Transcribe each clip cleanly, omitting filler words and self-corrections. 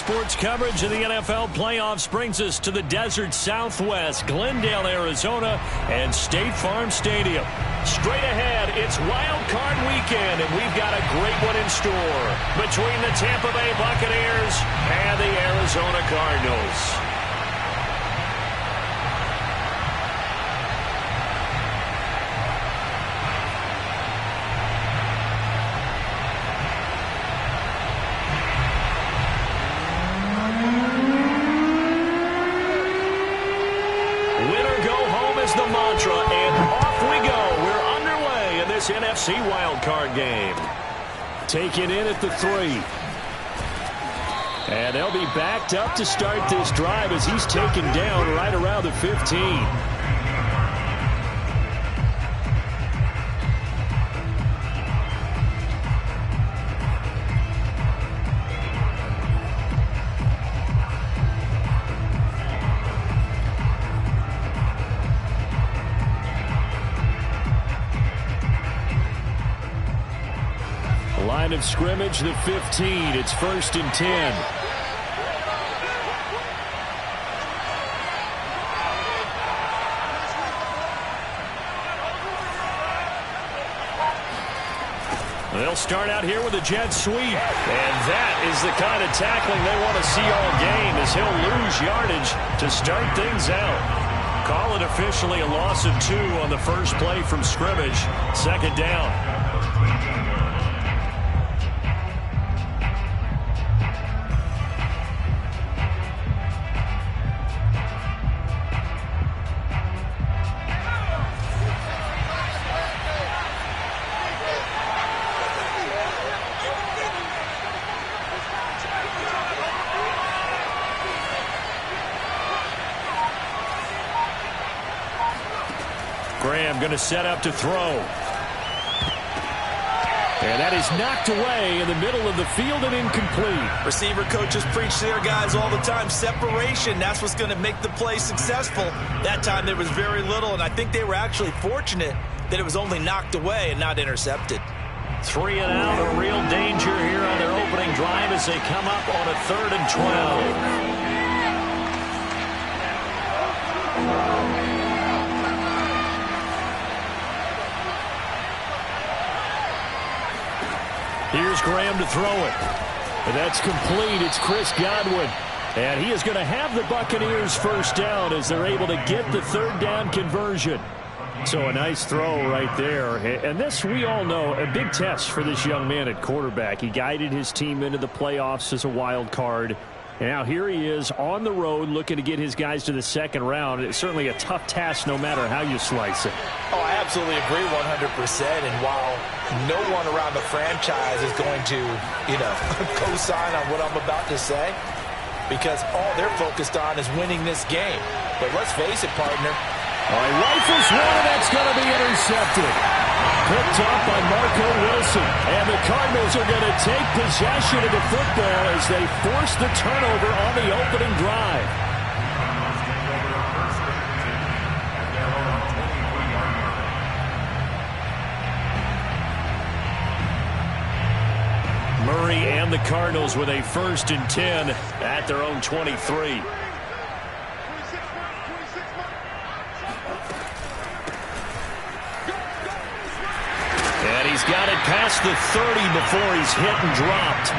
sports coverage of the NFL playoffs brings us to the desert Southwest, Glendale, Arizona, and State Farm Stadium. Straight ahead, it's Wild Card Weekend, and we've got a great one in store between the Tampa Bay Buccaneers and the Arizona Cardinals. NFC wildcard game. Take it in at the 3. And they'll be backed up to start this drive as he's taken down right around the 15. Line of scrimmage, the 15. It's 1st and 10. They'll start out here with a jet sweep. And that is the kind of tackling they want to see all game, as he'll lose yardage to start things out. Call it officially a loss of 2 on the first play from scrimmage. 2nd down. Graham going to set up to throw. And that is knocked away in the middle of the field and incomplete. Receiver coaches preach to their guys all the time. Separation, that's what's going to make the play successful. That time there was very little, and I think they were actually fortunate that it was only knocked away and not intercepted. 3 and out, a real danger here on their opening drive as they come up on a 3rd and 12. Here's Graham to throw it. And that's complete. It's Chris Godwin. And he is going to have the Buccaneers first down as they're able to get the 3rd down conversion. So a nice throw right there. And this, we all know, a big test for this young man at quarterback. He guided his team into the playoffs as a wild card. And now here he is on the road looking to get his guys to the 2nd round. It's certainly a tough task no matter how you slice it. Oh, I absolutely agree 100%. And while no one around the franchise is going to, co-sign on what I'm about to say, because all they're focused on is winning this game. But let's face it, partner. All right, rifles one, and that's going to be intercepted. Picked off by Marco Wilson. And the Cardinals are going to take possession of the football as they force the turnover on the opening drive. Murray and the Cardinals with a 1st and 10 at their own 23. He's got it past the 30 before he's hit and dropped.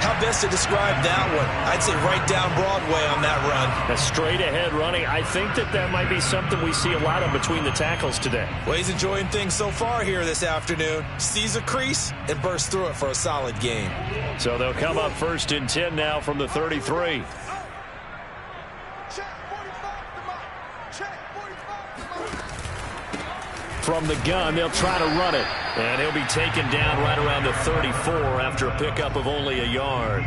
How best to describe that one? I'd say right down Broadway on that run. A straight ahead running. I think that might be something we see a lot of between the tackles today. Well, he's enjoying things so far here this afternoon. Sees a crease and bursts through it for a solid game. So they'll come up 1st and 10 now from the 33. From the gun, they'll try to run it. And he'll be taken down right around the 34 after a pickup of only a yard.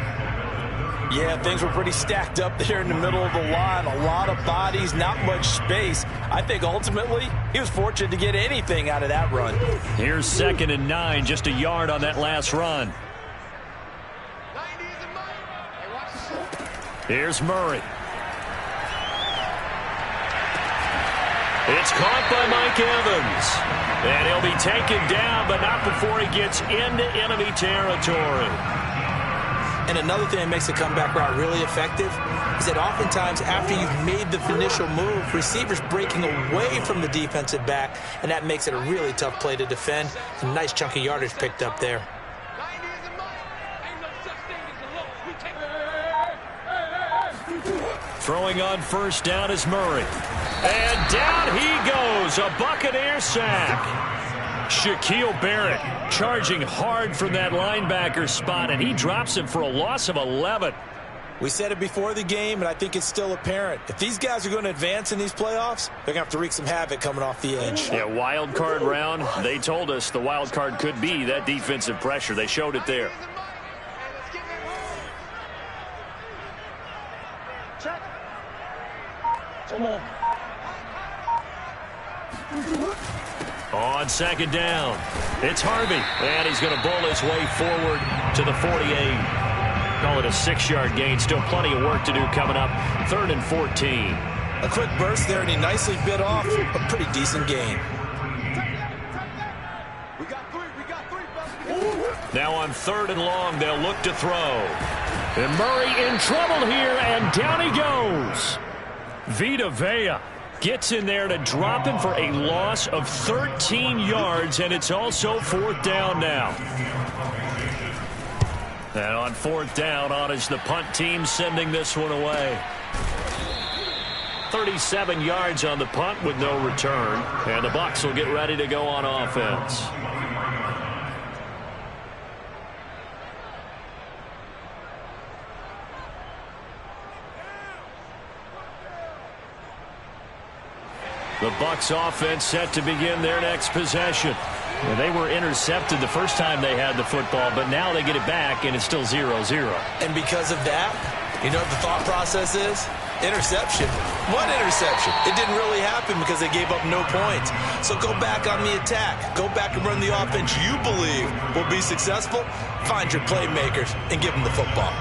Yeah, things were pretty stacked up there in the middle of the line. A lot of bodies, not much space. I think ultimately he was fortunate to get anything out of that run. Here's 2nd and 9, just a yard on that last run. Here's Murray. It's caught by Mike Evans. And he'll be taken down, but not before he gets into enemy territory. And another thing that makes a comeback route really effective is that oftentimes after you've made the initial move, receivers breaking away from the defensive back, and that makes it a really tough play to defend. A nice chunk of yardage picked up there. Throwing on first down is Murray. And down he goes, a Buccaneer sack. Shaquille Barrett charging hard from that linebacker spot, and he drops him for a loss of 11. We said it before the game, and I think it's still apparent. If these guys are going to advance in these playoffs, they're going to have to wreak some havoc coming off the edge. Yeah, wild card round. They told us the wild card could be that defensive pressure. They showed it there. On second down, it's Harvey, and he's going to bowl his way forward to the 48. Call it a 6-yard gain. Still plenty of work to do coming up. 3rd and 14. A quick burst there, and he nicely bit off a pretty decent gain. Now on 3rd and long, they'll look to throw. And Murray in trouble here, and down he goes. Vita Vea gets in there to drop him for a loss of 13 yards, and it's also 4th down now. And on 4th down, on is the punt team sending this one away. 37 yards on the punt with no return, and the Bucs will get ready to go on offense. The Bucs offense set to begin their next possession. Well, they were intercepted the first time they had the football, but now they get it back, and it's still 0-0. And because of that, you know what the thought process is? Interception. What interception? It didn't really happen because they gave up no points. So go back on the attack. Go back and run the offense you believe will be successful. Find your playmakers and give them the football.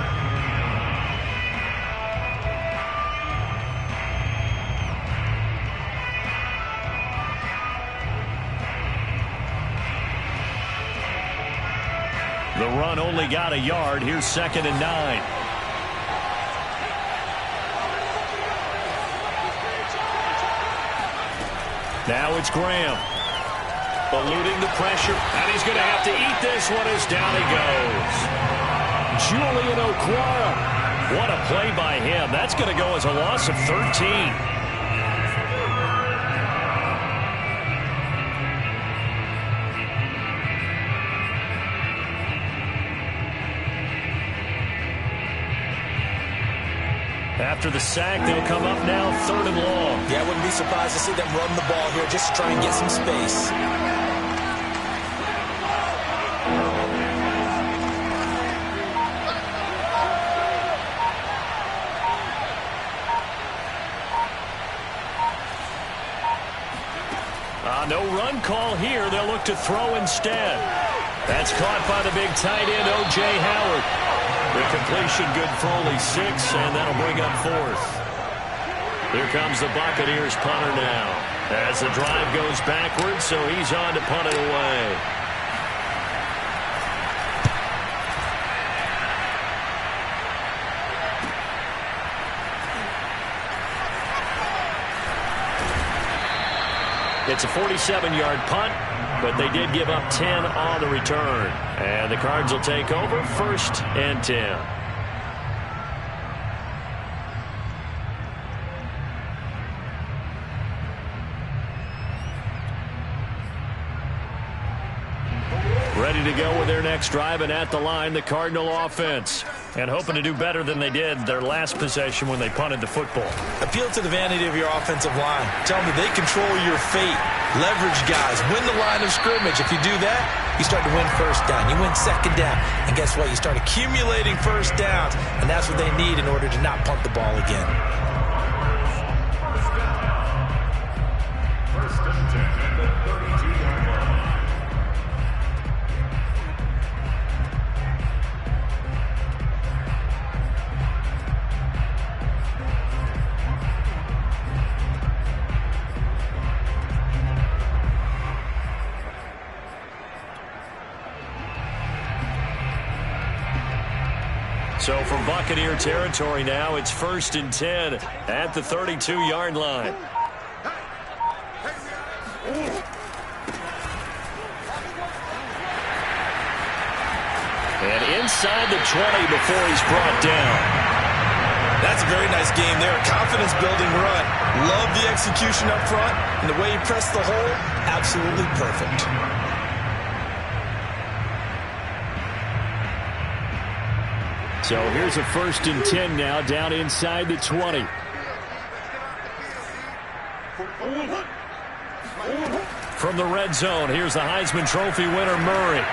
The run only got a yard. Here's 2nd and 9. Now it's Graham. Eluding the pressure. And he's going to have to eat this one as down he goes. Julian Okwara. What a play by him. That's going to go as a loss of 13. After the sack, they'll come up now 3rd and long. Yeah, I wouldn't be surprised to see them run the ball here just to try and get some space. No run call here. They'll look to throw instead. That's caught by the big tight end, O.J. Howard. The completion good for only 6, and that'll bring up 4th. Here comes the Buccaneers punter now. As the drive goes backwards, so he's on to punt it away. It's a 47-yard punt, but they did give up 10 on the return. And the Cards will take over 1st and 10. Ready to go with their next drive, and at the line, the Cardinal offense. And hoping to do better than they did their last possession when they punted the football. Appeal to the vanity of your offensive line. Tell them that they control your fate. Leverage guys. Win the line of scrimmage. If you do that, you start to win 1st down. You win 2nd down. And guess what? You start accumulating 1st downs. And that's what they need in order to not punt the ball again. 1st and 10 at the 32-yard line. So from Buccaneer territory now, it's 1st and 10 at the 32-yard line. And inside the 20 before he's brought down. That's a very nice game there. Confidence-building run. Love the execution up front. And the way he pressed the hole, absolutely perfect. So here's a 1st and 10 now down inside the 20. From the red zone, here's the Heisman Trophy winner, Murray.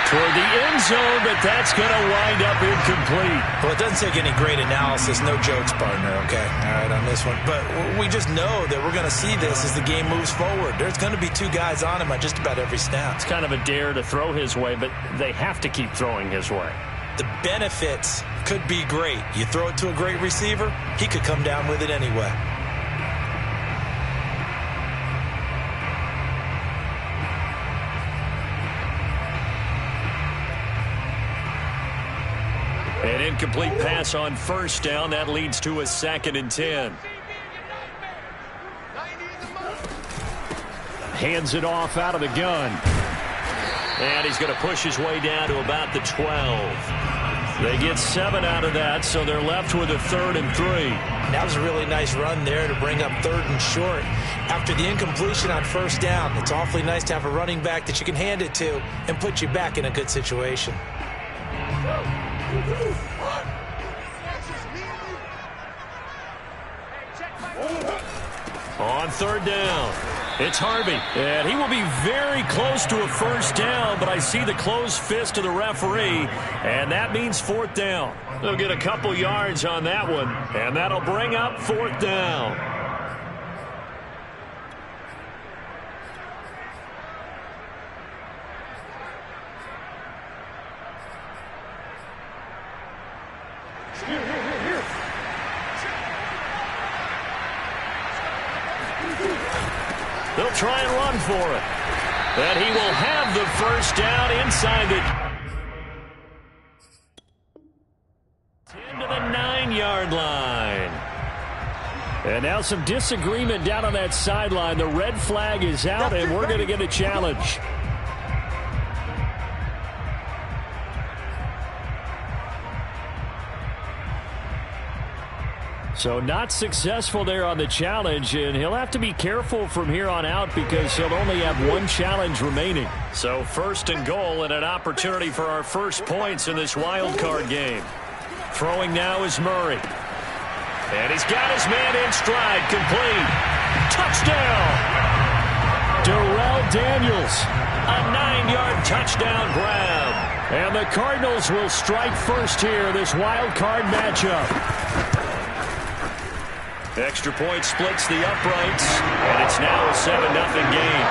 Toward the end zone, but that's going to wind up incomplete. Well, it doesn't take any great analysis. No jokes, partner, okay? All right, on this one. But we just know that we're going to see this as the game moves forward. There's going to be 2 guys on him on just about every snap. It's kind of a dare to throw his way, but they have to keep throwing his way. The benefits could be great. You throw it to a great receiver, he could come down with it anyway. An incomplete pass on 1st down. That leads to a 2nd and 10. Hands it off out of the gun. And he's going to push his way down to about the 12. They get 7 out of that, so they're left with a 3rd and 3. That was a really nice run there to bring up 3rd and short. After the incompletion on 1st down, it's awfully nice to have a running back that you can hand it to and put you back in a good situation. On 3rd down, it's Harvey, and he will be very close to a 1st down, but I see the closed fist of the referee, and that means 4th down. They'll get a couple yards on that one, and that'll bring up 4th down. They'll try and run for it. And he will have the 1st down inside the 10 to the 9-yard line. And now some disagreement down on that sideline. The red flag is out, and we're going to get a challenge. So not successful there on the challenge, and he'll have to be careful from here on out because he'll only have 1 challenge remaining. So 1st and goal and an opportunity for our first points in this wild card game. Throwing now is Murray. And he's got his man in stride, complete. Touchdown! Darrell Daniels, a 9-yard touchdown grab. And the Cardinals will strike first here, this wild card matchup. Extra point splits the uprights, and it's now a 7-0 game.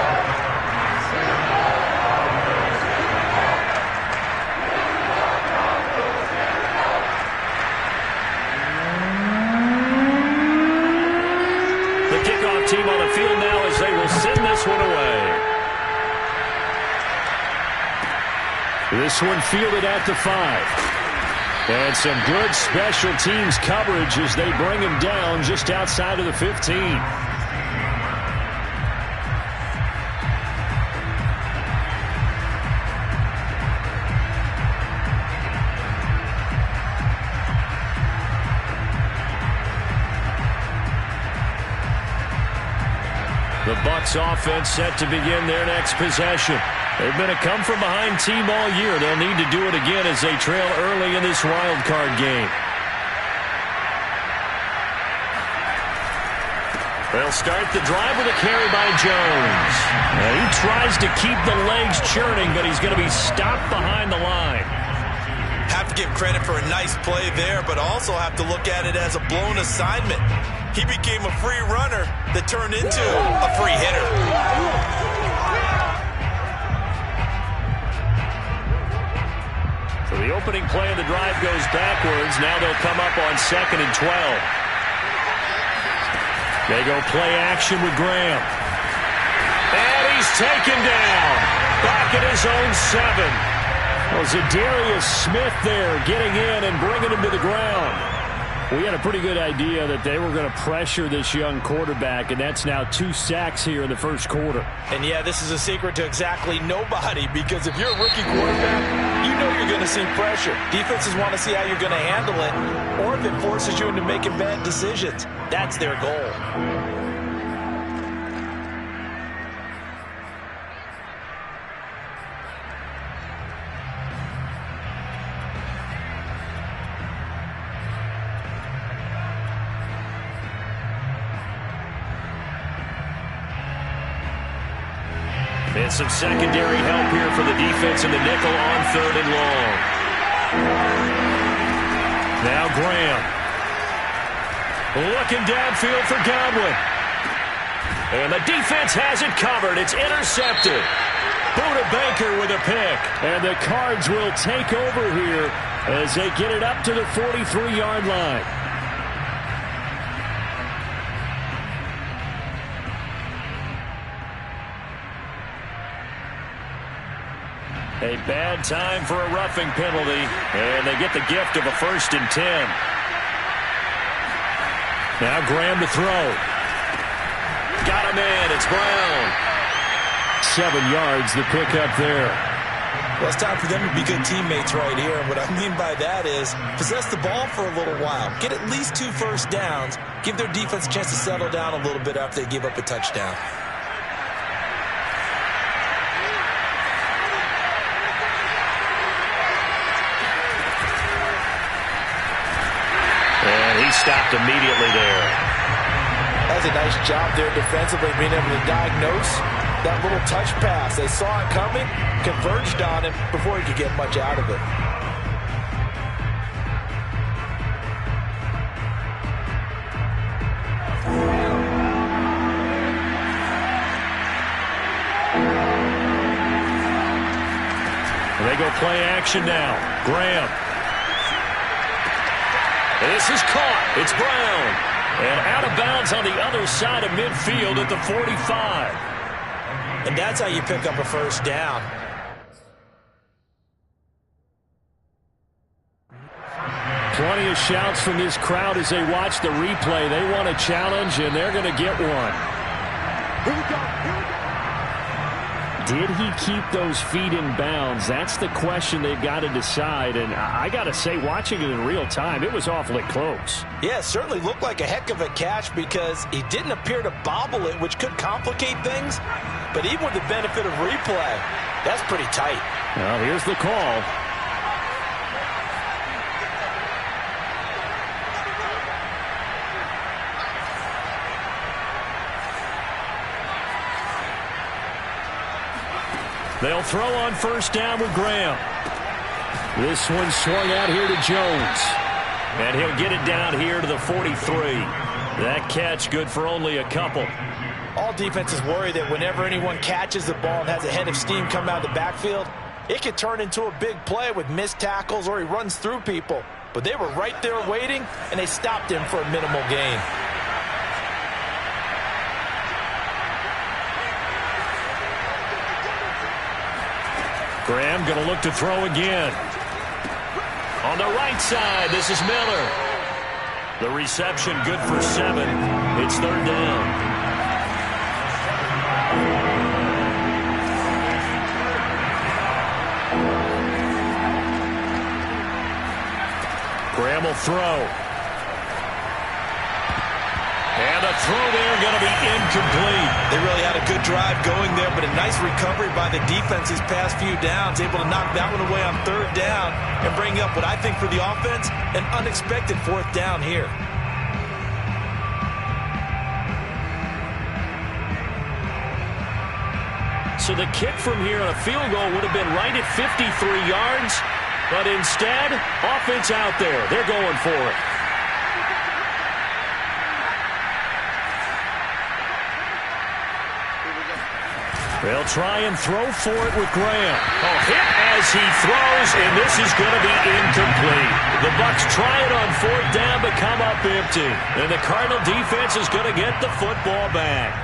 The kickoff team on the field now as they will send this one away. This one fielded at the 5. And some good special teams coverage as they bring him down just outside of the 15. The Bucs offense set to begin their next possession. They've been a come-from-behind team all year. They'll need to do it again as they trail early in this wild card game. They'll start the drive with a carry by Jones. And he tries to keep the legs churning, but he's going to be stopped behind the line. Have to give credit for a nice play there, but also have to look at it as a blown assignment. He became a free runner that turned into a free hitter. So the opening play of the drive goes backwards. Now they'll come up on 2nd and 12. They go play action with Graham. And he's taken down. Back at his own 7. Well, Zadarius Smith there getting in and bringing him to the ground. We had a pretty good idea that they were going to pressure this young quarterback, and that's now 2 sacks here in the first quarter. And, yeah, this is a secret to exactly nobody, because if you're a rookie quarterback, you know you're going to see pressure. Defenses want to see how you're going to handle it, or if it forces you into making bad decisions. That's their goal. And some secondary help here for the defense in the nickel on 3rd and long. Now Graham. Looking downfield for Godwin. And the defense has it covered. It's intercepted. Buda Baker with a pick. And the Cards will take over here as they get it up to the 43-yard line. A bad time for a roughing penalty, and they get the gift of a 1st and 10. Now Graham to throw. Got him in. It's Brown. 7 yards, the pickup there. Well, it's time for them to be good teammates right here. And what I mean by that is possess the ball for a little while. Get at least 2 first downs. Give their defense a chance to settle down a little bit after they give up a touchdown. He stopped immediately there. That's a nice job there defensively, being able to diagnose that little touch pass. They saw it coming, converged on him before he could get much out of it. They go play action now. Graham. This is caught. It's Brown. And out of bounds on the other side of midfield at the 45. And that's how you pick up a first down. Plenty of shouts from this crowd as they watch the replay. They want a challenge, and they're going to get one. Here we go. Did he keep those feet in bounds? That's the question they've got to decide. And I got to say, watching it in real time, it was awfully close. Yeah, it certainly looked like a heck of a catch because he didn't appear to bobble it, which could complicate things. But even with the benefit of replay, that's pretty tight. Well, here's the call. They'll throw on first down with Graham. This one swung out here to Jones. And he'll get it down here to the 43. That catch good for only a couple. All defenses worry that whenever anyone catches the ball and has a head of steam come out of the backfield, it could turn into a big play with missed tackles or he runs through people. But they were right there waiting, and they stopped him for a minimal gain. Graham going to look to throw again. On the right side, this is Miller. The reception good for 7. It's 3rd down. Graham will throw. And a throw there going to be incomplete. They really had a good drive going there, but a nice recovery by the defense these past few downs, able to knock that one away on 3rd down and bring up what I think for the offense, an unexpected 4th down here. So the kick from here on a field goal would have been right at 53 yards, but instead, offense out there. They're going for it. They'll try and throw for it with Graham. Oh, hit as he throws, and this is going to be incomplete. The Bucs try it on 4th down, but come up empty. And the Cardinal defense is going to get the football back.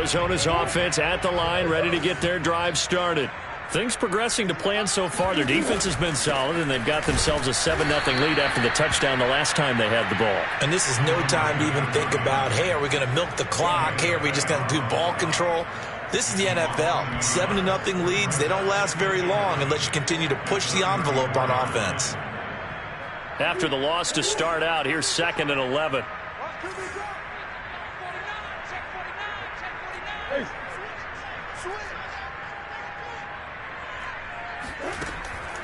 Arizona's offense at the line, ready to get their drive started. Things progressing to plan so far. Their defense has been solid, and they've got themselves a 7-0 lead after the touchdown the last time they had the ball. And this is no time to even think about, hey, are we going to milk the clock? Hey, are we just going to do ball control? This is the NFL. 7-0 leads, they don't last very long unless you continue to push the envelope on offense. After the loss to start out, here's 2nd and 11.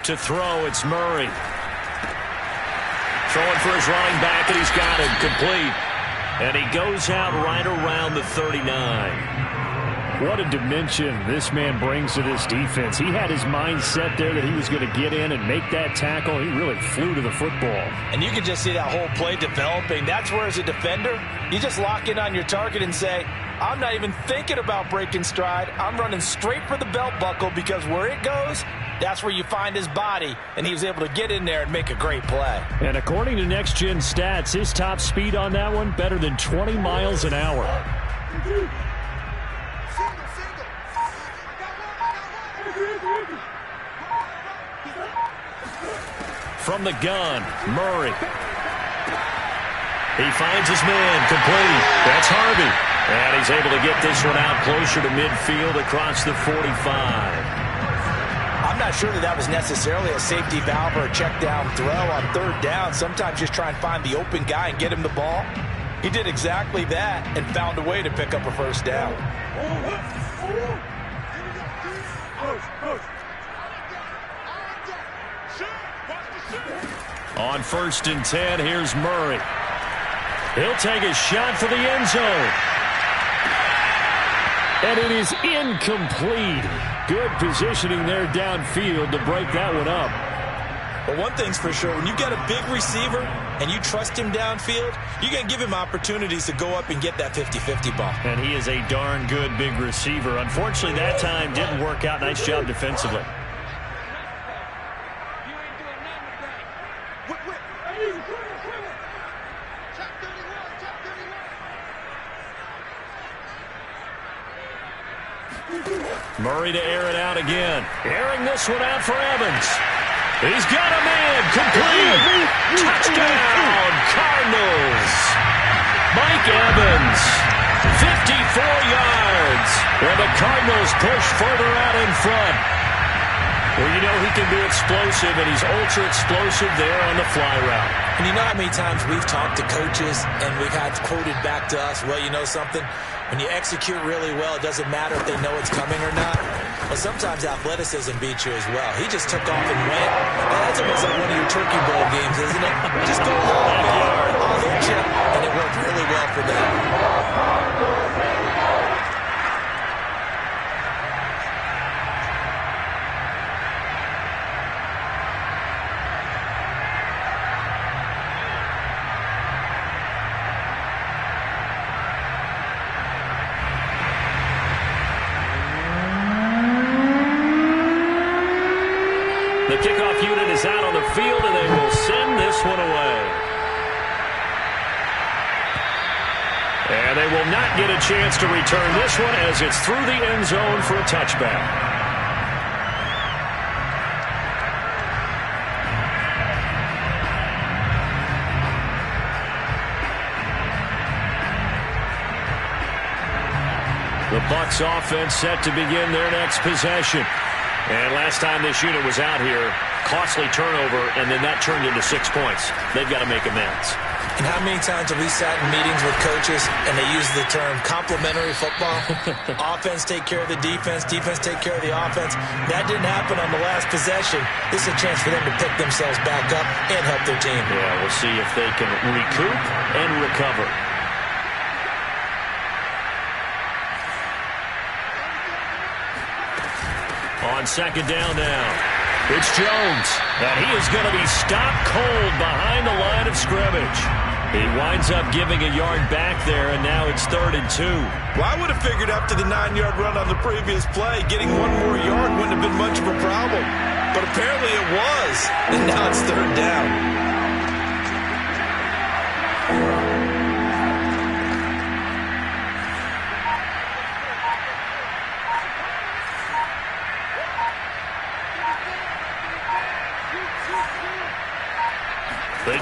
To throw, it's Murray. Throwing for his running back, and he's got it complete. And he goes out right around the 39. What a dimension this man brings to this defense. He had his mind set there that he was going to get in and make that tackle. He really flew to the football. And you can just see that whole play developing. That's where, as a defender, you just lock in on your target and say, I'm not even thinking about breaking stride. I'm running straight for the belt buckle, because where it goes, that's where you find his body, and he was able to get in there and make a great play. And according to Next Gen Stats, his top speed on that one, better than 20 miles an hour. From the gun, Murray. He finds his man, complete. That's Harvey. And he's able to get this one out closer to midfield across the 45. I'm not sure that was necessarily a safety valve or a check down throw on 3rd down. Sometimes just try and find the open guy and get him the ball. He did exactly that and found a way to pick up a 1st down. On 1st and 10, here's Murray. He'll take a shot for the end zone. And it is incomplete. Good positioning there downfield to break that one up. But one thing's for sure, when you've got a big receiver and you trust him downfield, you're going to give him opportunities to go up and get that 50-50 ball. And he is a darn good big receiver. Unfortunately, that time didn't work out. Nice job defensively. Murray to air it out again. Airing this one out for Evans. He's got a man. Complete. Touchdown, Cardinals. Mike Evans. 54 yards. And the Cardinals push further out in front. Well, you know he can be explosive, and he's ultra explosive there on the fly route. And you know how many times we've talked to coaches and we've had quoted back to us, well, you know something? When you execute really well, it doesn't matter if they know it's coming or not. But sometimes athleticism beats you as well. He just took off and went. That's almost like one of your Turkey Bowl games, isn't it? Just go long, man. I'll hit you. And it worked really well for them. The kickoff unit is out on the field, and they will send this one away. And they will not get a chance to return this one as it's through the end zone for a touchback. The Bucs offense set to begin their next possession. And last time this unit was out here, costly turnover, and then that turned into 6 points. They've got to make amends. And how many times have we sat in meetings with coaches and they use the term complementary football? Offense take care of the defense, defense take care of the offense. That didn't happen on the last possession. This is a chance for them to pick themselves back up and help their team. Yeah, we'll see if they can recoup and recover. On 2nd down now, it's Jones, and he is going to be stopped cold behind the line of scrimmage. He winds up giving a yard back there, and now it's 3rd and 2. Well, I would have figured after the 9-yard run on the previous play, getting one more yard wouldn't have been much of a problem. But apparently it was, and now it's 3rd down.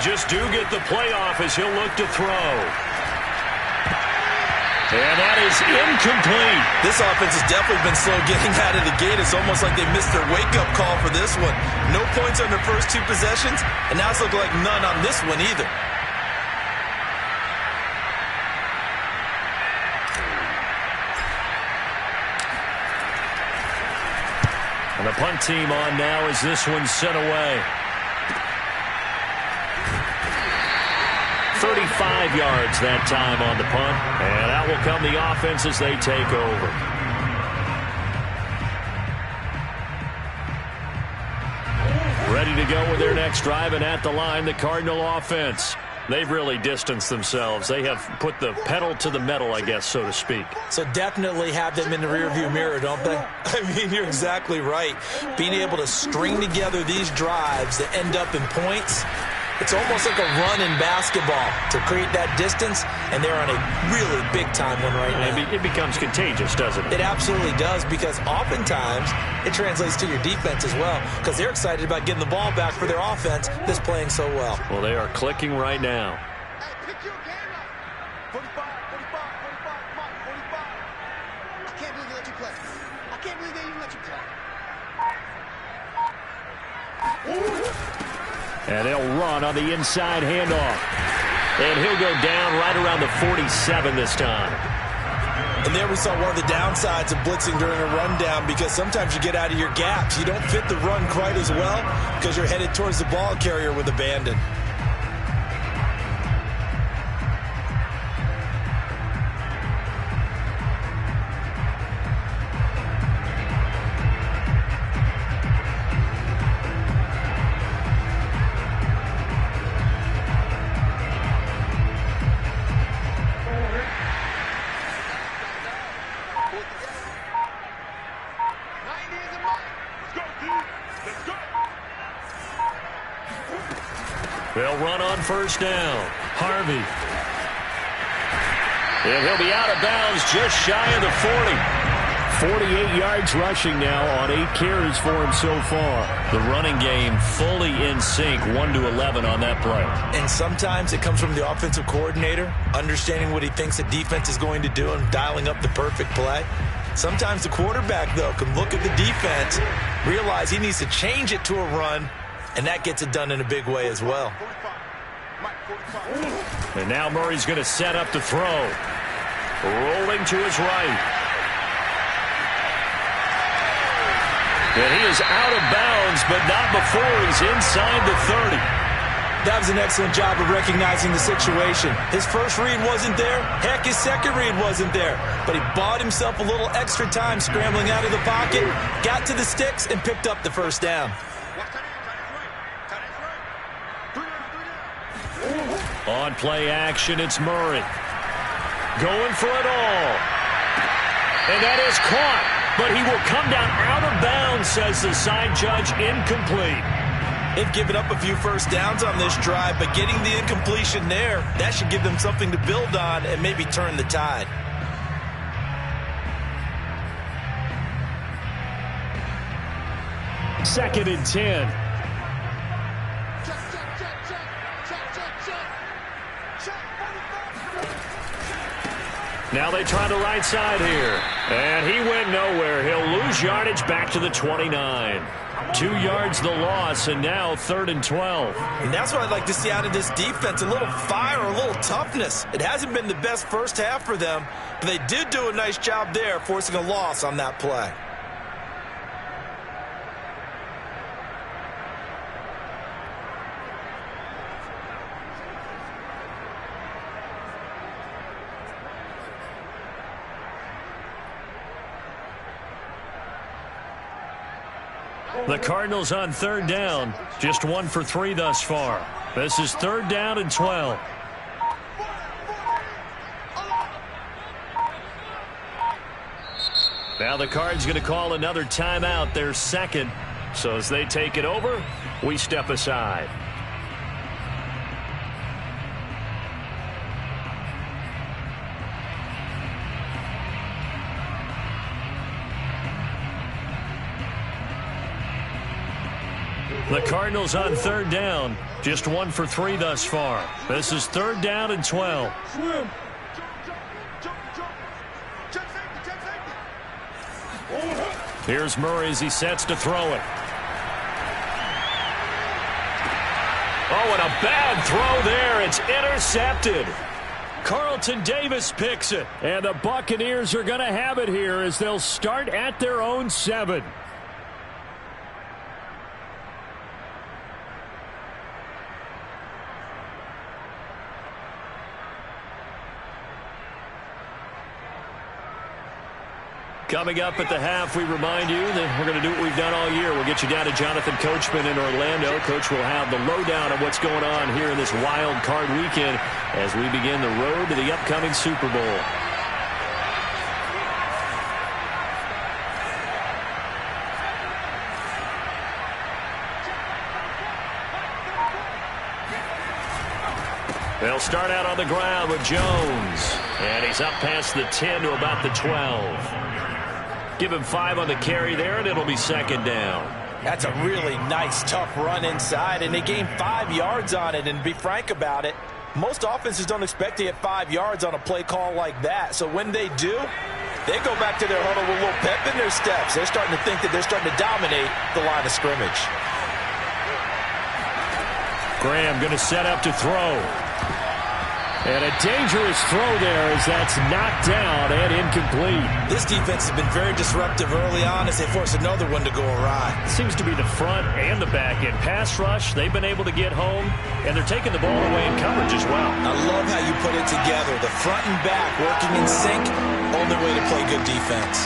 just do get the playoff as he'll look to throw. And that is incomplete. This offense has definitely been slow getting out of the gate. It's almost like they missed their wake-up call for this one. No points on their first 2 possessions, and now it's looking like none on this one either. And the punt team on now as this one's sent away. 35 yards that time on the punt. And out will come the offense as they take over. Ready to go with their next drive, and at the line, the Cardinal offense. They've really distanced themselves. They have put the pedal to the metal, I guess, so to speak. So definitely have them in the rearview mirror, don't they? I mean, you're exactly right. Being able to string together these drives that end up in points, it's almost like a run in basketball to create that distance, and they're on a really big-time one right now. It becomes contagious, doesn't it? It absolutely does, because oftentimes it translates to your defense as well, because they're excited about getting the ball back for their offense that's playing so well. Well, they are clicking right now. Hey, pick your game up. 45, 45, 45, come on, 45. I can't believe they let you play. I can't believe they even let you play. And they'll run on the inside handoff. And he'll go down right around the 47 this time. And there we saw one of the downsides of blitzing during a rundown, because sometimes you get out of your gaps. You don't fit the run quite as well because you're headed towards the ball carrier with abandon. They'll run on first down. Harvey. And he'll be out of bounds just shy of the 40. 48 yards rushing now on 8 carries for him so far. The running game fully in sync, 1-11 on that play. And sometimes it comes from the offensive coordinator, understanding what he thinks the defense is going to do and dialing up the perfect play. Sometimes the quarterback, though, can look at the defense, realize he needs to change it to a run, and that gets it done in a big way as well. And now Murray's going to set up to throw. Rolling to his right. And he is out of bounds, but not before he's inside the 30. That was an excellent job of recognizing the situation. His first read wasn't there. Heck, his second read wasn't there. But he bought himself a little extra time scrambling out of the pocket, got to the sticks, and picked up the first down. On play action, it's Murray. Going for it all. And that is caught. But he will come down out of bounds, says the side judge. Incomplete. They've given up a few first downs on this drive, but getting the incompletion there, that should give them something to build on and maybe turn the tide. Second and 10. Now they try the right side here. And he went nowhere. He'll lose yardage back to the 29. 2 yards the loss, and now 3rd and 12. And that's what I'd like to see out of this defense, a little fire, a little toughness. It hasn't been the best first half for them, but they did do a nice job there, forcing a loss on that play. The Cardinals on 3rd down, just 1 for 3 thus far. This is 3rd down and 12. Now the Cards going to call another timeout, their second. So as they take it over, we step aside. The Cardinals on third down. Just 1 for 3 thus far. This is third down and 12. Here's Murray as he sets to throw it. Oh, and a bad throw there. It's intercepted. Carlton Davis picks it. And the Buccaneers are going to have it here as they'll start at their own 7. Coming up at the half, we remind you that we're going to do what we've done all year. We'll get you down to Jonathan Coachman in Orlando. Coach will have the lowdown of what's going on here in this wild card weekend as we begin the road to the upcoming Super Bowl. They'll start out on the ground with Jones. And he's up past the 10 to about the 12. Give him 5 on the carry there, and it'll be second down. That's a really nice, tough run inside, and they gained 5 yards on it. And to be frank about it, most offenses don't expect to get 5 yards on a play call like that. So when they do, they go back to their huddle with a little pep in their steps. They're starting to think that they're starting to dominate the line of scrimmage. Graham going to set up to throw. And a dangerous throw there as that's knocked down and incomplete. This defense has been very disruptive early on as they force another one to go awry. Seems to be the front and the back end. Pass rush, they've been able to get home, and they're taking the ball away in coverage as well. I love how you put it together. The front and back working in sync, only way to play good defense.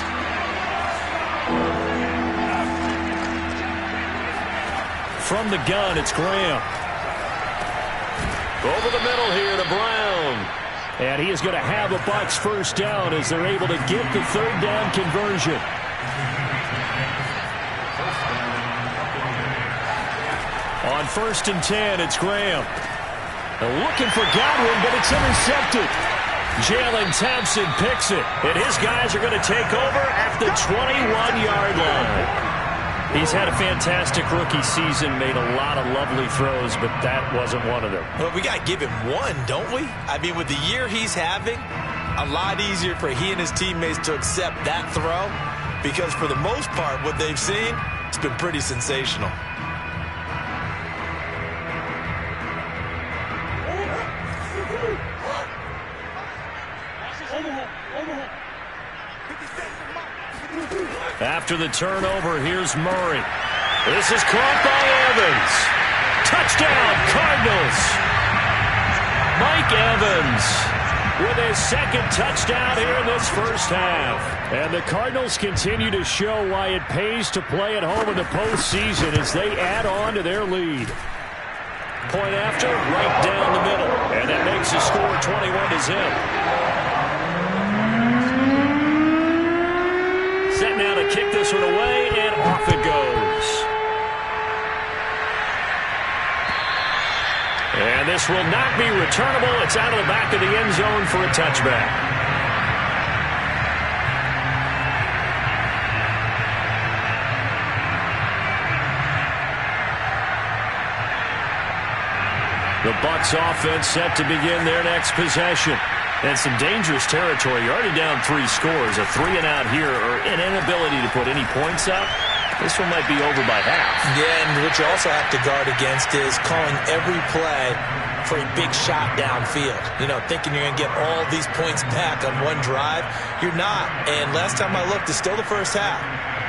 From the gun, it's Graham. Over the middle here to Brown. And he is going to have a Bucs first down as they're able to get the third down conversion. On 1st and 10, it's Graham. Looking for Godwin, but it's intercepted. Jalen Thompson picks it. And his guys are going to take over at the 21-yard line. He's had a fantastic rookie season, made a lot of lovely throws, but that wasn't one of them. Well, we got to give him one, don't we? I mean, with the year he's having, a lot easier for he and his teammates to accept that throw because for the most part, what they've seen, it's been pretty sensational. After the turnover, here's Murray. This is caught by Evans. Touchdown, Cardinals. Mike Evans with his second touchdown here in this first half. And the Cardinals continue to show why it pays to play at home in the postseason as they add on to their lead. Point after, right down the middle. And that makes the score 21-0. Set now to kick this one away, and off it goes. And this will not be returnable. It's out of the back of the end zone for a touchback. The Bucs offense set to begin their next possession. And some dangerous territory. You're already down 3 scores. A 3-and-out here or an inability to put any points up. This one might be over by half. Yeah, and what you also have to guard against is calling every play for a big shot downfield. You know, thinking you're going to get all these points back on one drive. You're not. And last time I looked, it's still the first half.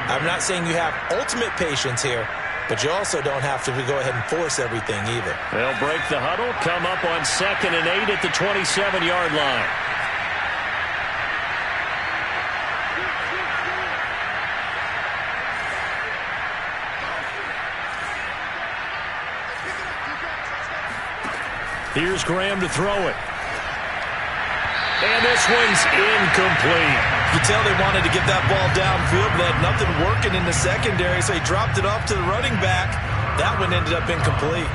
I'm not saying you have ultimate patience here, but you also don't have to go ahead and force everything either. They'll break the huddle, come up on 2nd and 8 at the 27-yard line. Here's Graham to throw it. And this one's incomplete. You tell they wanted to get that ball downfield, but they had nothing working in the secondary, so he dropped it off to the running back. That one ended up incomplete.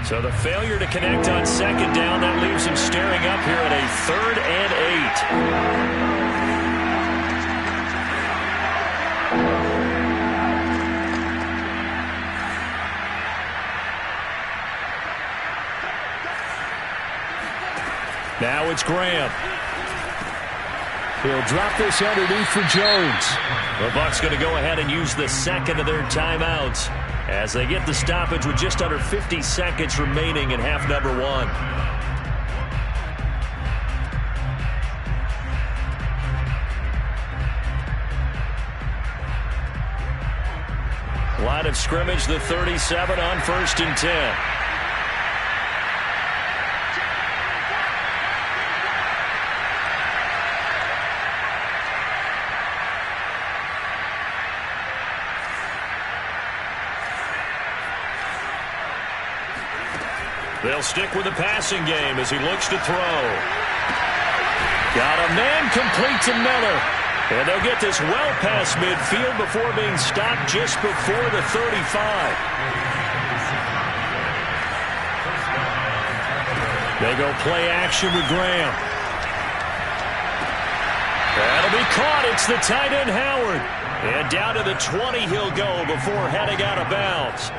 So the failure to connect on second down, that leaves him staring up here at a 3rd and 8. Now it's Graham. He'll drop this underneath for Jones. The Bucs going to go ahead and use the second of their timeouts as they get the stoppage with just under 50 seconds remaining in half number 1. Line of scrimmage, the 37 on 1st and 10. They'll stick with the passing game as he looks to throw. Got a man complete to Miller. And they'll get this well past midfield before being stopped just before the 35. They go play action with Graham. That'll be caught. It's the tight end, Howard. And down to the 20 he'll go before heading out of bounds.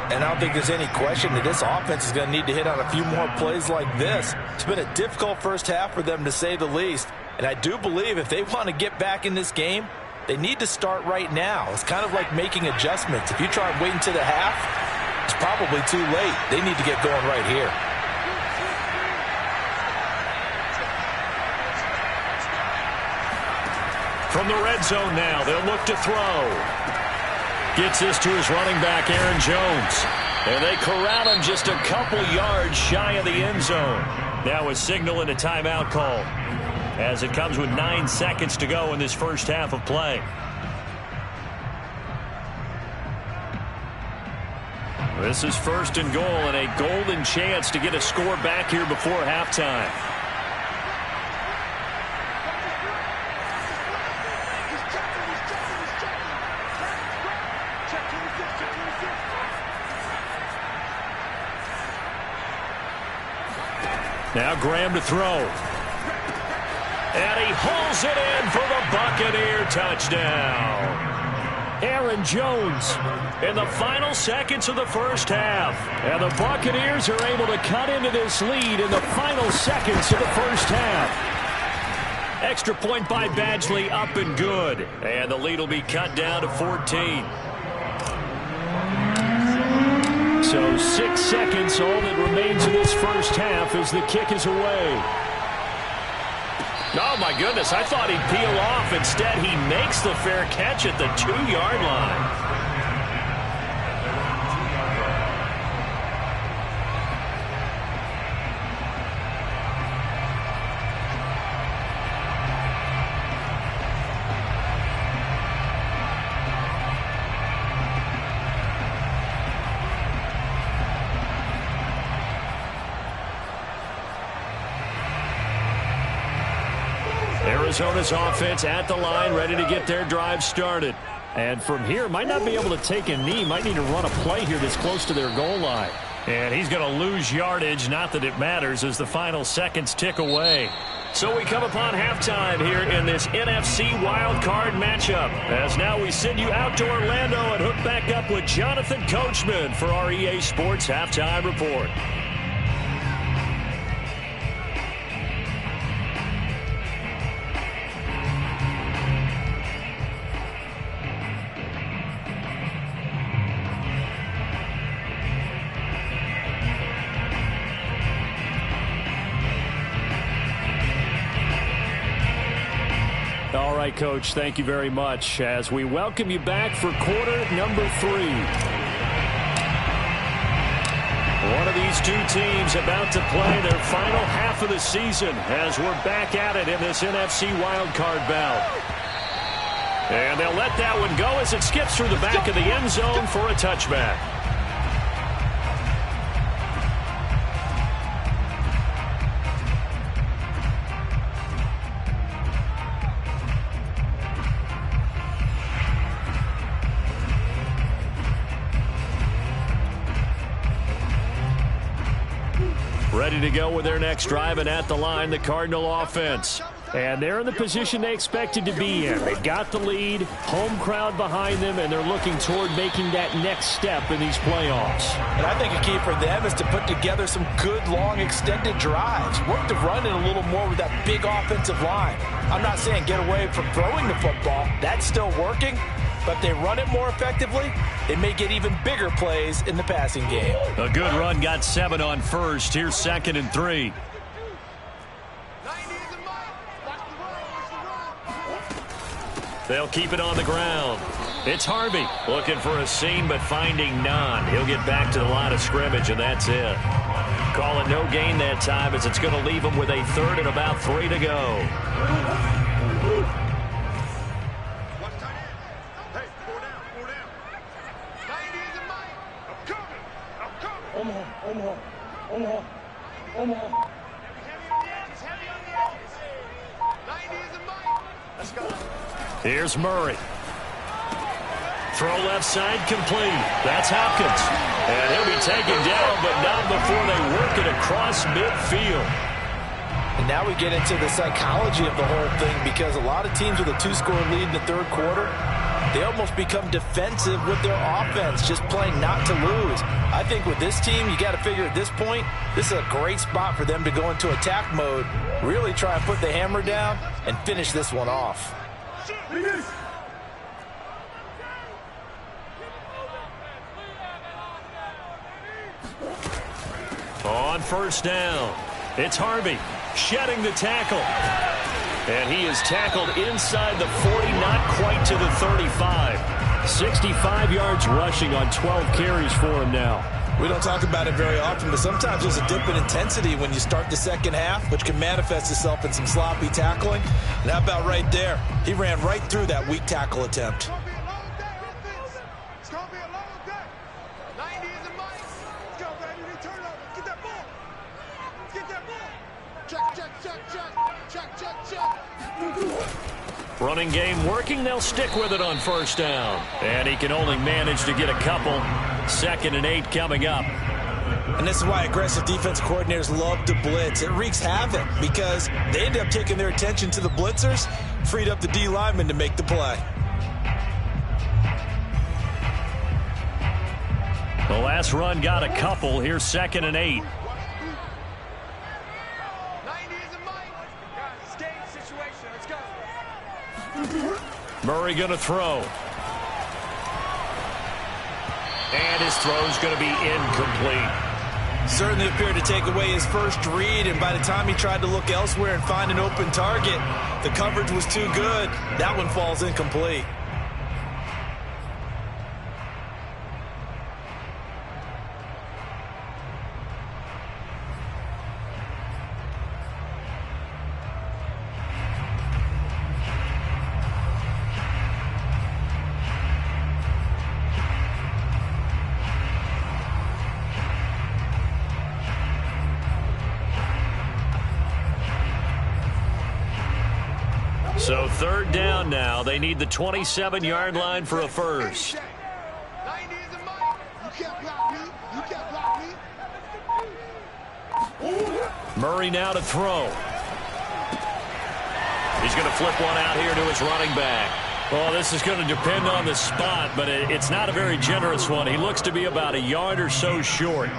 And I don't think there's any question that this offense is going to need to hit on a few more plays like this. It's been a difficult first half for them, to say the least. And I do believe if they want to get back in this game, they need to start right now. It's kind of like making adjustments. If you try waiting to the half, it's probably too late. They need to get going right here. From the red zone now, they'll look to throw. Gets this to his running back, Aaron Jones. And they corral him just a couple yards shy of the end zone. Now a signal and a timeout call, as it comes with 9 seconds to go in this first half of play. This is 1st and goal, and a golden chance to get a score back here before halftime. Now Graham to throw. And he hauls it in for the Buccaneer touchdown. Aaron Jones in the final seconds of the first half. And the Buccaneers are able to cut into this lead in the final seconds of the first half. Extra point by Badgley, up and good. And the lead will be cut down to 14. So 6 seconds, all that remains in this first half as the kick is away. Oh, my goodness, I thought he'd peel off. Instead, he makes the fair catch at the 2-yard line. Arizona's offense at the line, ready to get their drive started. And from here, might not be able to take a knee. Might need to run a play here that's close to their goal line. And he's going to lose yardage. Not that it matters as the final seconds tick away. So we come upon halftime here in this NFC wildcard matchup. As now we send you out to Orlando and hook back up with Jonathan Coachman for our EA Sports Halftime Report. All right, Coach, thank you very much as we welcome you back for quarter number 3. One of these two teams about to play their final half of the season as we're back at it in this NFC wildcard bout. And they'll let that one go as it skips through the back of the end zone for a touchback. Ready to go with their next drive, and at the line, the Cardinal offense. And they're in the position they expected to be in. They've got the lead, home crowd behind them, and they're looking toward making that next step in these playoffs. And I think a key for them is to put together some good, long, extended drives. Work the run in a little more with that big offensive line. I'm not saying get away from throwing the football. That's still working. But if they run it more effectively, they may get even bigger plays in the passing game. A good run got 7 on first. Here's 2nd and 3. They'll keep it on the ground. It's Harvey looking for a seam but finding none. He'll get back to the line of scrimmage, and that's it. Calling no gain that time as it's going to leave him with a 3rd and about 3 to go. Here's Murray. Throw left side complete. That's Hopkins. And he'll be taken down, but not before they work it across midfield. And now we get into the psychology of the whole thing, because a lot of teams with a 2-score lead in the 3rd quarter, they almost become defensive with their offense, just playing not to lose. I think with this team, you got to figure at this point, this is a great spot for them to go into attack mode, really try and put the hammer down and finish this one off. On 1st down, it's Harvey shedding the tackle. And he is tackled inside the 40, not quite to the 35. 65 yards rushing on 12 carries for him now. We don't talk about it very often, but sometimes there's a dip in intensity when you start the second half, which can manifest itself in some sloppy tackling. And how about right there? He ran right through that weak tackle attempt. It's going to be a long day. 90 is the mic. Let's go, baby. Return over. Get that ball. Get that ball. Check, check, check, check. Check, check, check. Running game working. They'll stick with it on 1st down. And he can only manage to get a couple. 2nd and 8 coming up. And this is why aggressive defense coordinators love to blitz. It wreaks havoc because they end up taking their attention to the blitzers, freed up the D lineman to make the play. The last run got a couple. Here's 2nd and 8. 90 is the mic. Guys, game situation. Let's go. Murray going to throw. And his throw's going to be incomplete. Certainly appeared to take away his first read, and by the time he tried to look elsewhere and find an open target, the coverage was too good. That one falls incomplete. So 3rd down now. They need the 27-yard line for a first. 90 is the mic. You can't block me. You can't block me. Murray now to throw. He's going to flip one out here to his running back. Well, this is going to depend on the spot, but it's not a very generous one. He looks to be about a yard or so short.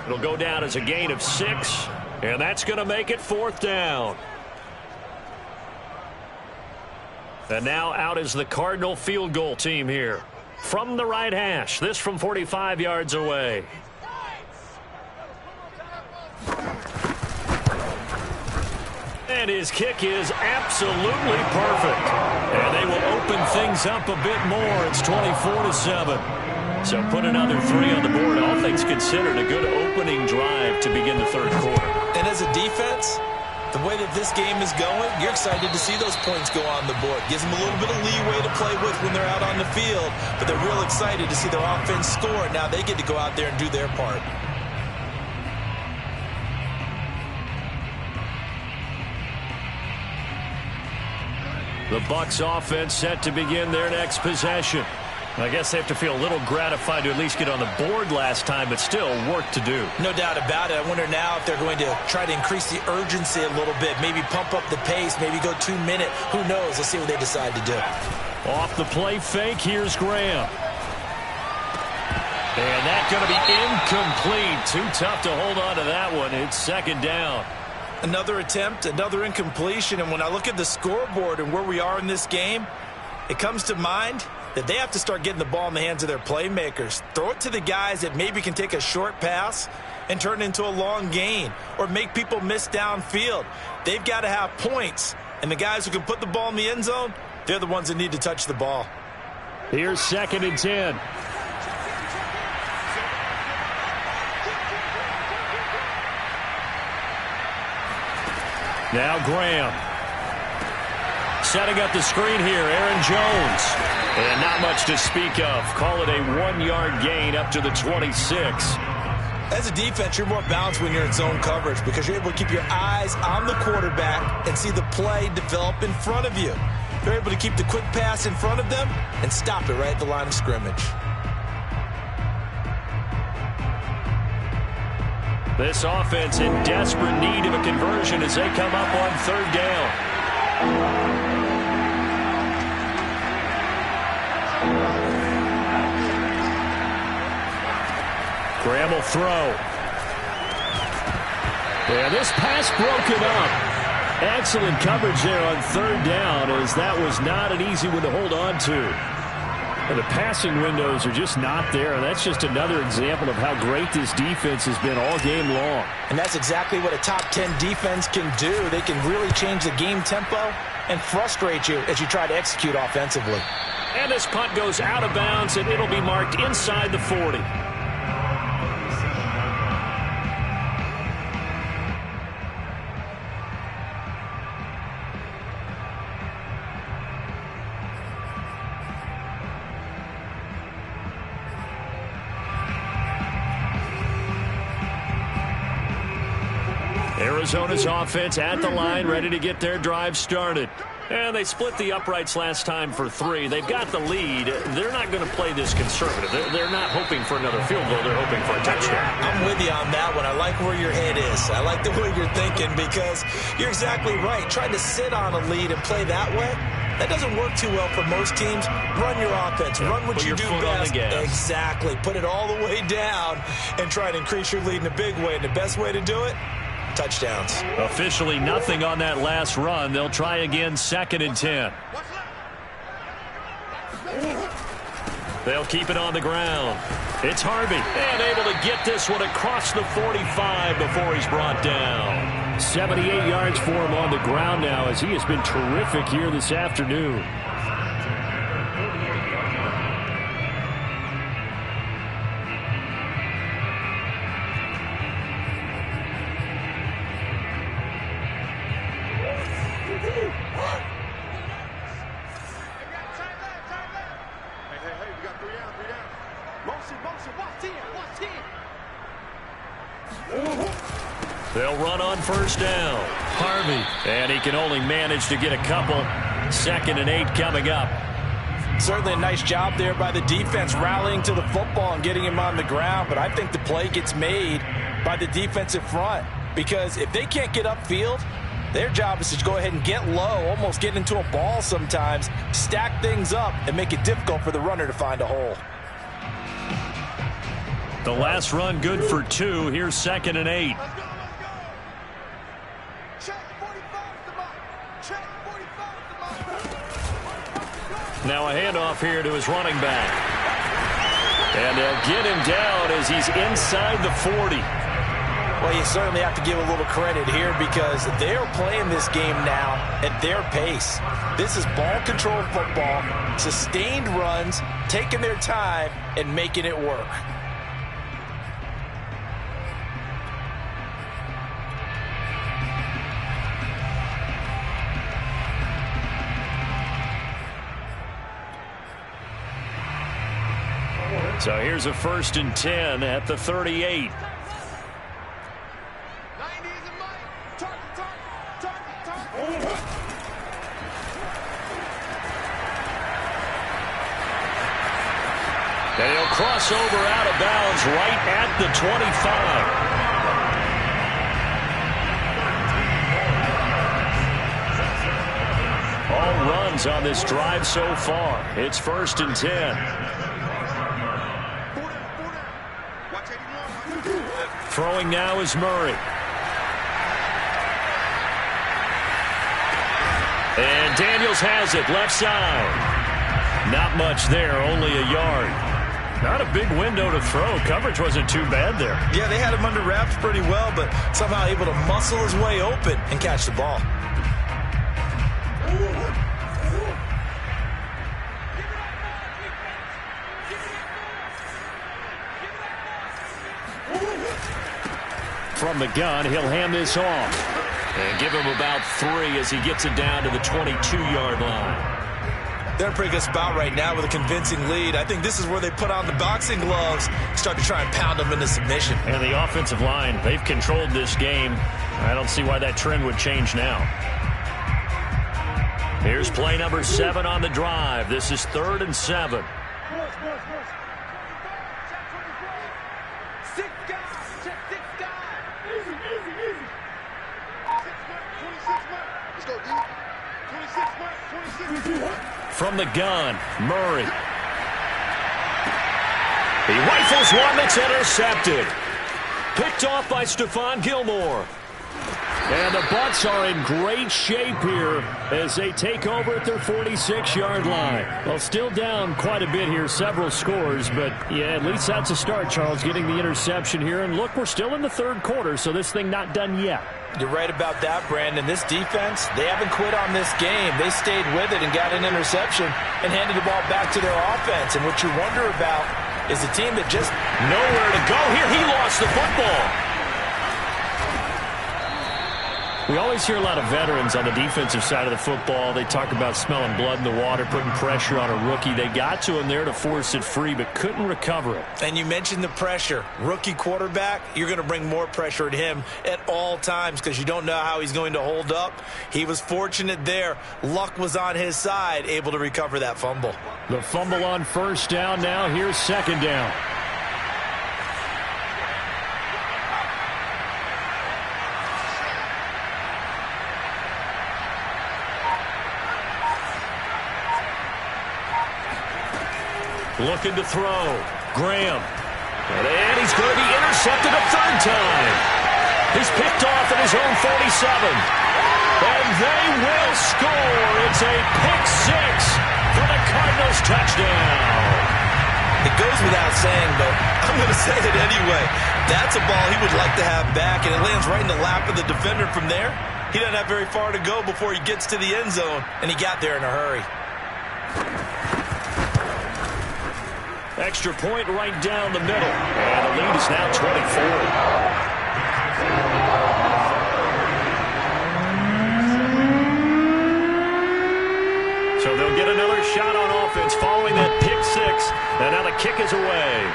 It'll go down as a gain of 6, and that's going to make it 4th down. And now out is the Cardinal field goal team here. From the right hash, this from 45 yards away. And his kick is absolutely perfect. And they will open things up a bit more. It's 24-7. So put another 3 on the board. All things considered, a good opening drive to begin the 3rd quarter. And as a defense, the way that this game is going, you're excited to see those points go on the board. Gives them a little bit of leeway to play with when they're out on the field, but they're real excited to see their offense score. Now they get to go out there and do their part. The Bucs offense set to begin their next possession. I guess they have to feel a little gratified to at least get on the board last time, but still work to do. No doubt about it. I wonder now if they're going to try to increase the urgency a little bit, maybe pump up the pace, maybe go 2 minute. Who knows? Let's see what they decide to do. Off the play fake, here's Graham. And that's going to be incomplete. Too tough to hold on to that one. It's second down. Another attempt, another incompletion. And when I look at the scoreboard and where we are in this game, it comes to mind that they have to start getting the ball in the hands of their playmakers. Throw it to the guys that maybe can take a short pass and turn it into a long gain or make people miss downfield. They've got to have points. And the guys who can put the ball in the end zone, they're the ones that need to touch the ball. Here's 2nd and 10. Now Graham. Setting up the screen here, Aaron Jones. And not much to speak of. Call it a 1-yard gain up to the 26. As a defense, you're more balanced when you're in zone coverage because you're able to keep your eyes on the quarterback and see the play develop in front of you. You're able to keep the quick pass in front of them and stop it right at the line of scrimmage. This offense in desperate need of a conversion as they come up on 3rd down. Graham will throw. And this pass broken up. Excellent coverage there on 3rd down as that was not an easy one to hold on to. And the passing windows are just not there. And that's just another example of how great this defense has been all game long. And that's exactly what a top 10 defense can do. They can really change the game tempo and frustrate you as you try to execute offensively. And this punt goes out of bounds, and it'll be marked inside the 40. Arizona's offense at the line, ready to get their drive started. And they split the uprights last time for 3. They've got the lead. They're not going to play this conservative. They're not hoping for another field goal. They're hoping for a touchdown. I'm with you on that one. I like where your head is. I like the way you're thinking because you're exactly right. Trying to sit on a lead and play that way, that doesn't work too well for most teams. Run your offense. Run what you do best. Exactly. Put it all the way down and try to increase your lead in a big way. And the best way to do it, touchdowns. Officially nothing on that last run. They'll try again, 2nd and 10. They'll keep it on the ground. It's Harvey, and able to get this one across the 45 before he's brought down. 78 yards for him on the ground now as he has been terrific here this afternoon. They'll run on 1st down. Harvey. And he can only manage to get a couple. 2nd and 8 coming up. Certainly a nice job there by the defense rallying to the football and getting him on the ground. But I think the play gets made by the defensive front. Because if they can't get upfield, their job is to go ahead and get low, almost get into a ball sometimes, stack things up, and make it difficult for the runner to find a hole. The last run good for 2. Here's 2nd and 8. Now a handoff here to his running back. And they'll get him down as he's inside the 40. Well, you certainly have to give a little credit here because they're playing this game now at their pace. This is ball control football, sustained runs, taking their time, and making it work. So here's a 1st and 10 at the 38. And he'll cross over out of bounds right at the 25. All runs on this drive so far. It's 1st and 10. Throwing now is Murray. And Daniels has it, left side. Not much there, only a yard. Not a big window to throw. Coverage wasn't too bad there. Yeah, they had him under wraps pretty well, but somehow able to muscle his way open and catch the ball. From the gun, he'll hand this off. And give him about 3 as he gets it down to the 22-yard line. They're in a pretty good spot right now with a convincing lead. I think this is where they put on the boxing gloves, start to try and pound them into submission. And the offensive line, they've controlled this game. I don't see why that trend would change now. Here's play number 7 on the drive. This is 3rd and 7. From the gun, Murray. He rifles one that's intercepted. Picked off by Stephon Gilmore. And the Bucks are in great shape here as they take over at their 46-yard line. Well, still down quite a bit here, several scores, but yeah, at least that's a start, Charles, getting the interception here. And look, we're still in the 3rd quarter, so this thing not done yet. You're right about that, Brandon. This defense, they haven't quit on this game. They stayed with it and got an interception and handed the ball back to their offense. And what you wonder about is a team that just nowhere to go here. He lost the football. We always hear a lot of veterans on the defensive side of the football. They talk about smelling blood in the water, putting pressure on a rookie. They got to him there to force it free, but couldn't recover it. And you mentioned the pressure. Rookie quarterback, you're going to bring more pressure at him at all times because you don't know how he's going to hold up. He was fortunate there. Luck was on his side, able to recover that fumble. The fumble on 1st down now. Here's 2nd down. Looking to throw. Graham. And he's going to be intercepted a 3rd time. He's picked off at his own 47. And they will score. It's a pick 6 for the Cardinals touchdown. It goes without saying, but I'm going to say it anyway. That's a ball he would like to have back, and it lands right in the lap of the defender from there. He doesn't have very far to go before he gets to the end zone, and he got there in a hurry. Extra point right down the middle. And the lead is now 24. So they'll get another shot on offense following that pick 6. And now the kick is away.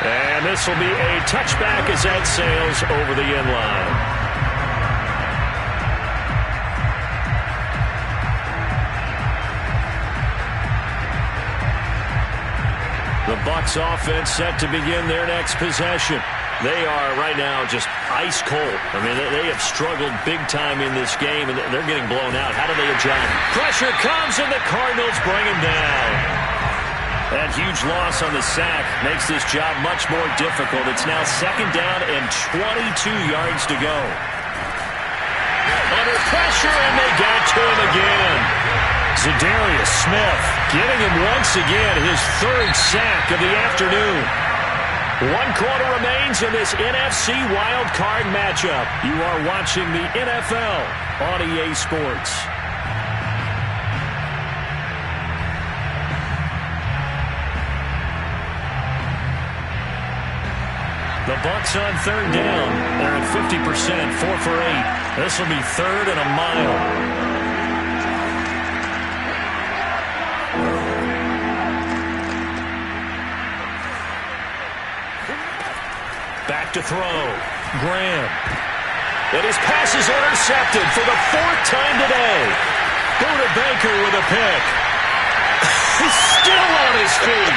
And this will be a touchback as that sails over the end line. The Bucs offense set to begin their next possession. They are right now just ice cold. I mean, they have struggled big time in this game, and they're getting blown out. How do they adjust? Pressure comes, and the Cardinals bring him down. That huge loss on the sack makes this job much more difficult. It's now 2nd down and 22 yards to go. Under pressure, and they got to him again. Za'Darius Smith giving him once again his 3rd sack of the afternoon. 1 quarter remains in this NFC wildcard matchup. You are watching the NFL on EA Sports. The Bucs on 3rd down. They're at 50%, 4 for 8. This will be 3rd and a mile. Back to throw. Graham. And his pass is intercepted for the 4th time today. Buda Baker with a pick. He's still on his feet.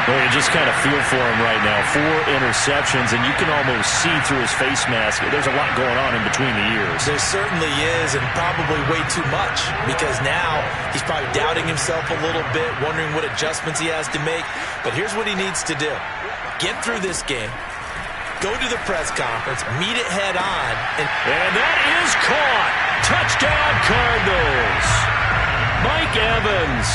Well, you just kind of feel for him right now. 4 interceptions, and you can almost see through his face mask. There's a lot going on in between the ears. There certainly is, and probably way too much, because now he's probably doubting himself a little bit, wondering what adjustments he has to make. But here's what he needs to do. Get through this game, go to the press conference, meet it head on. And that is caught. Touchdown, Cardinals. Mike Evans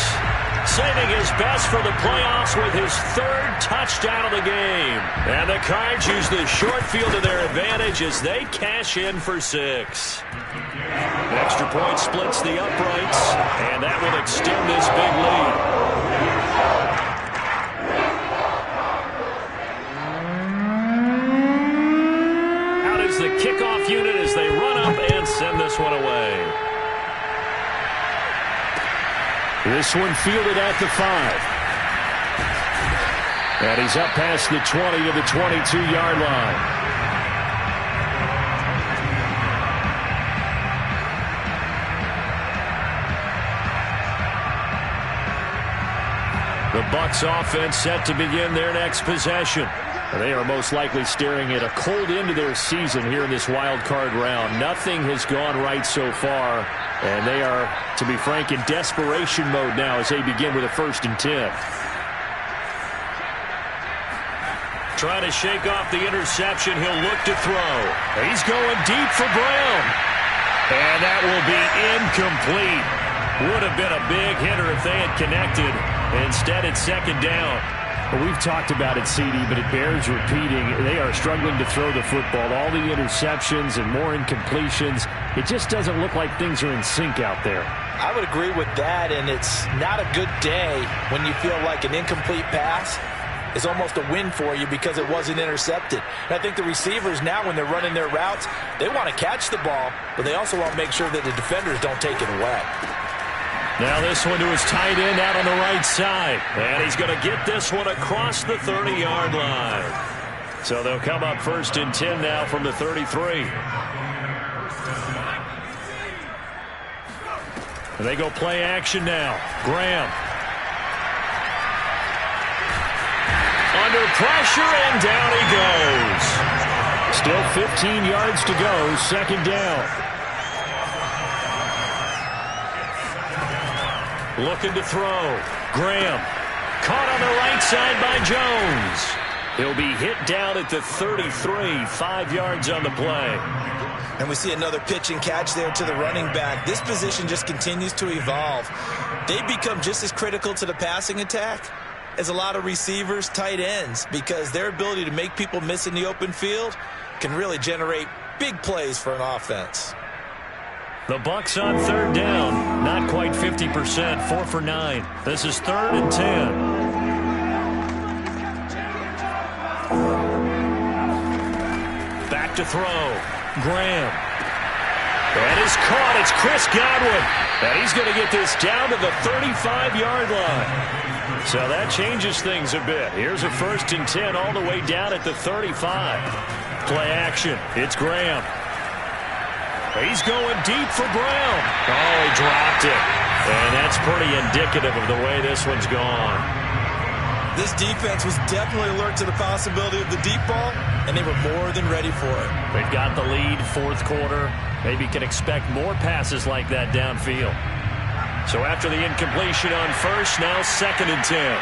saving his best for the playoffs with his 3rd touchdown of the game. And the Cards use the short field to their advantage as they cash in for 6. An extra point splits the uprights, and that will extend this big lead. Out is the kickoff unit as they run up and send this one away. This one fielded at the 5. And he's up past the 20 to the 22-yard line. The Bucs offense set to begin their next possession. They are most likely staring at a cold end to their season here in this wild card round. Nothing has gone right so far, and they are, to be frank, in desperation mode now as they begin with a 1st and 10. Trying to shake off the interception, he'll look to throw. He's going deep for Brown, and that will be incomplete. Would have been a big hitter if they had connected. Instead, it's 2nd down. Well, we've talked about it, CD, but it bears repeating. They are struggling to throw the football. All the interceptions and more incompletions. It just doesn't look like things are in sync out there. I would agree with that, and it's not a good day when you feel like an incomplete pass is almost a win for you because it wasn't intercepted. And I think the receivers now, when they're running their routes, they want to catch the ball, but they also want to make sure that the defenders don't take it away. Now this one to his tight end out on the right side. And he's going to get this one across the 30-yard line. So they'll come up 1st and 10 now from the 33. And they go play action now. Graham. Under pressure, and down he goes. Still 15 yards to go, 2nd down. Looking to throw. Graham. Caught on the right side by Jones. He'll be hit down at the 33, 5 yards on the play. And we see another pitch and catch there to the running back. This position just continues to evolve. They become just as critical to the passing attack as a lot of receivers, tight ends, because their ability to make people miss in the open field can really generate big plays for an offense. The Bucs on 3rd down. Not quite 50%, 4 for 9. This is 3rd and 10. Back to throw. Graham. That is caught. It's Chris Godwin. And he's going to get this down to the 35-yard line. So that changes things a bit. Here's a 1st and 10 all the way down at the 35. Play action. It's Graham. He's going deep for Brown. Oh, he dropped it. And that's pretty indicative of the way this one's gone. This defense was definitely alert to the possibility of the deep ball, and they were more than ready for it. They've got the lead, 4th quarter. Maybe can expect more passes like that downfield. So after the incompletion on 1st, now 2nd and 10.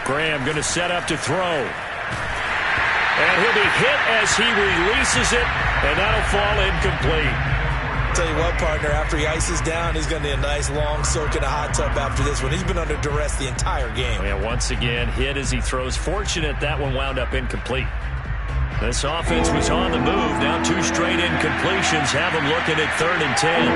Graham going to set up to throw. And he'll be hit as he releases it, and that'll fall incomplete. Tell you what, partner, after he ices down, he's going to need a nice long soak in a hot tub after this one. He's been under duress the entire game. And once again, hit as he throws. Fortunate that one wound up incomplete. This offense was on the move. Now 2 straight incompletions have them looking at 3rd and 10.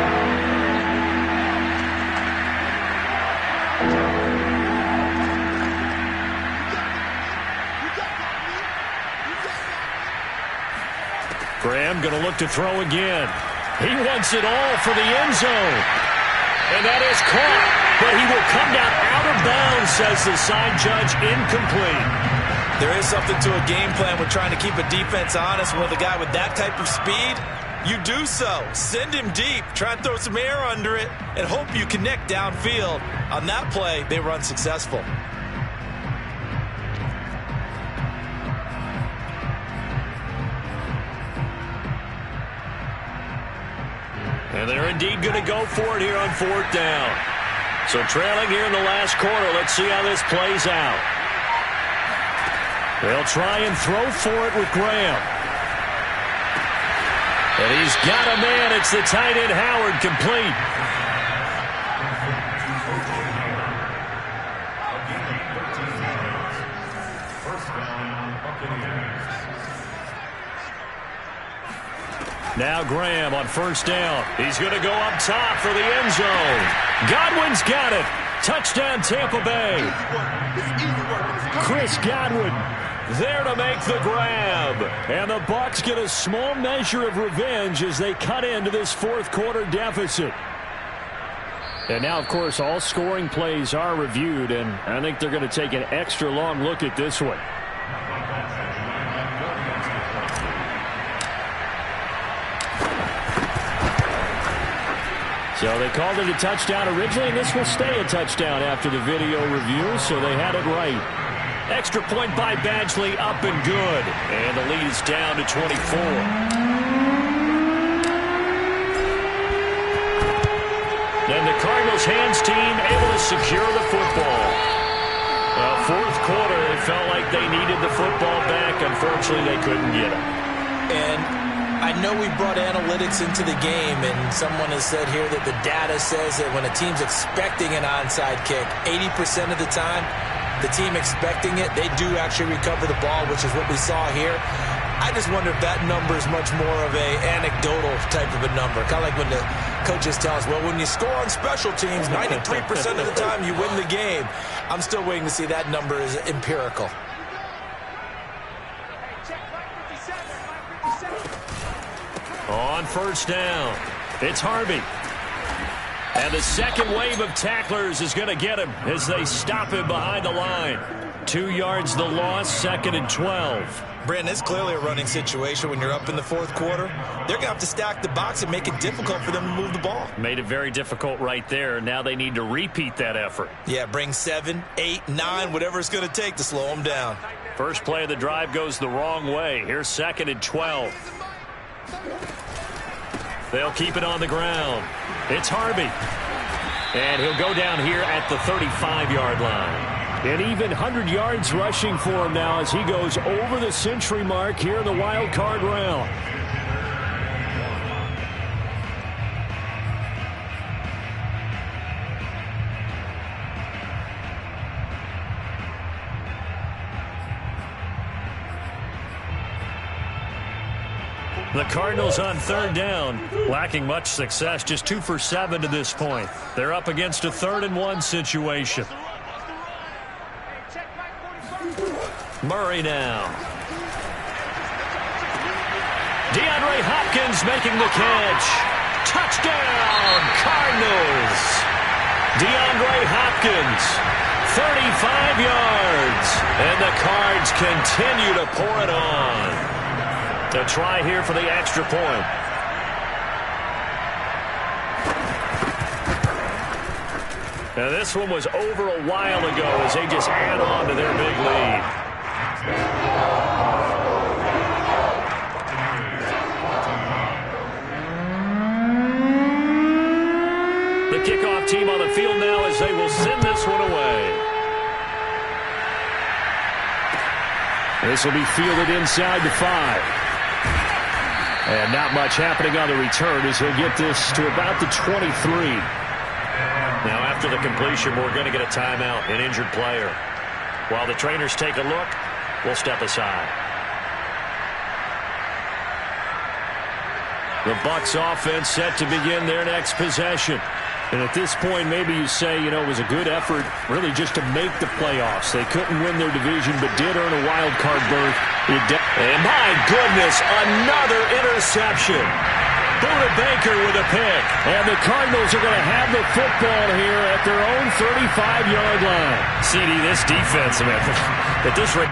Graham going to look to throw again. He wants it all for the end zone. And that is caught. but he will come down out of bounds, says the side judge, incomplete. There is something to a game plan with trying to keep a defense honest with a guy with that type of speed. You do so. Send him deep. Try and throw some air under it and hope you connect downfield. On that play, they were unsuccessful. And they're indeed going to go for it here on 4th down. So trailing here in the last quarter. Let's see how this plays out. They'll try and throw for it with Graham. And he's got a man. It's the tight end Howard, complete. Now Graham on 1st down. He's going to go up top for the end zone. Godwin's got it. Touchdown Tampa Bay. Chris Godwin there to make the grab. And the Bucs get a small measure of revenge as they cut into this 4th quarter deficit. And now, of course, all scoring plays are reviewed, and I think they're going to take an extra long look at this one. So they called it a touchdown originally, and this will stay a touchdown after the video review, so they had it right. Extra point by Badgley, up and good. And the lead is down to 24. Then the Cardinals' hands team able to secure the football. Well, 4th quarter, it felt like they needed the football back. Unfortunately, they couldn't get it. And I know we brought analytics into the game, and someone has said here that the data says that when a team's expecting an onside kick, 80% of the time, the team expecting it, they do actually recover the ball, which is what we saw here. I just wonder if that number is much more of a anecdotal type of a number. Kind of like when the coaches tell us, well, when you score on special teams, 93% of the time you win the game. I'm still waiting to see that number is empirical. On 1st down, it's Harvey. And the second wave of tacklers is going to get him as they stop him behind the line. 2 yards the loss, 2nd and 12. Brandon, it's clearly a running situation when you're up in the 4th quarter. They're going to have to stack the box and make it difficult for them to move the ball. Made it very difficult right there. Now they need to repeat that effort. Yeah, bring 7, 8, 9, whatever it's going to take to slow them down. First play of the drive goes the wrong way. Here's 2nd and 12. They'll keep it on the ground. It's Harvey. And he'll go down here at the 35-yard line. An even 100 yards rushing for him now as he goes over the century mark here in the wild card round. The Cardinals on 3rd down, lacking much success, just 2 for 7 to this point. They're up against a 3rd and 1 situation. Murray now. DeAndre Hopkins making the catch. Touchdown, Cardinals. DeAndre Hopkins, 35 yards. And the Cards continue to pour it on. They'll try here for the extra point. Now this one was over a while ago as they just add on to their big lead. The kickoff team on the field now as they will send this one away. This will be fielded inside the 5. And not much happening on the return as he'll get this to about the 23. Now after the completion, we're going to get a timeout, an injured player. While the trainers take a look, we'll step aside. The Bucs offense set to begin their next possession. And at this point, maybe you say, you know, it was a good effort really just to make the playoffs. They couldn't win their division but did earn a wild card berth. And my goodness, another interception. Buda Baker with a pick. And the Cardinals are going to have the football here at their own 35-yard line. CD, this defense, man, at this rate.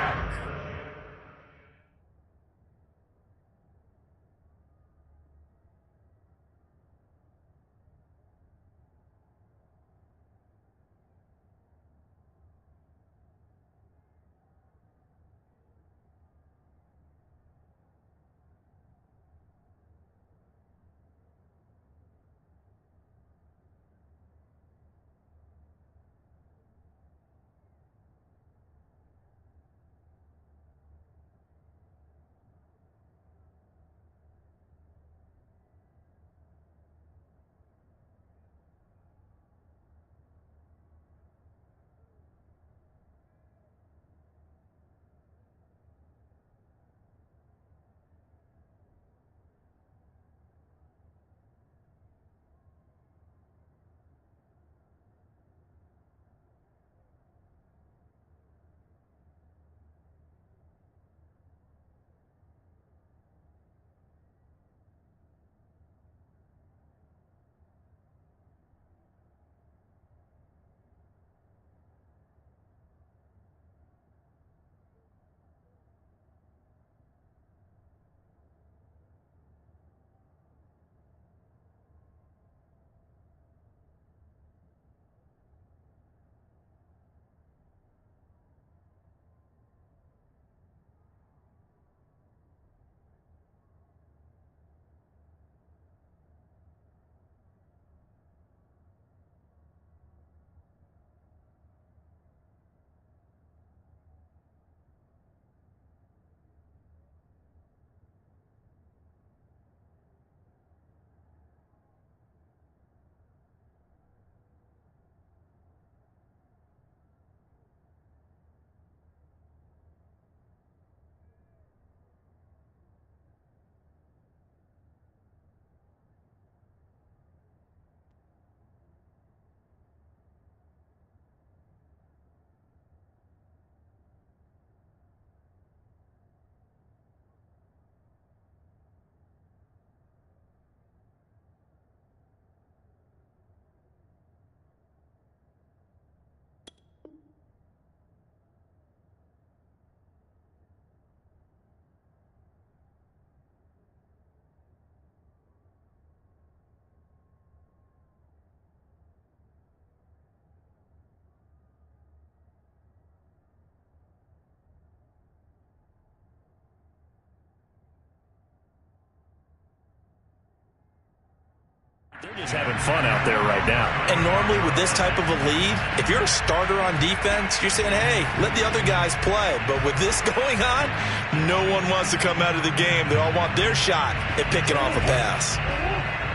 They're just having fun out there right now. And normally with this type of a lead, if you're a starter on defense, you're saying, hey, let the other guys play. But with this going on, no one wants to come out of the game. They all want their shot at picking off a pass.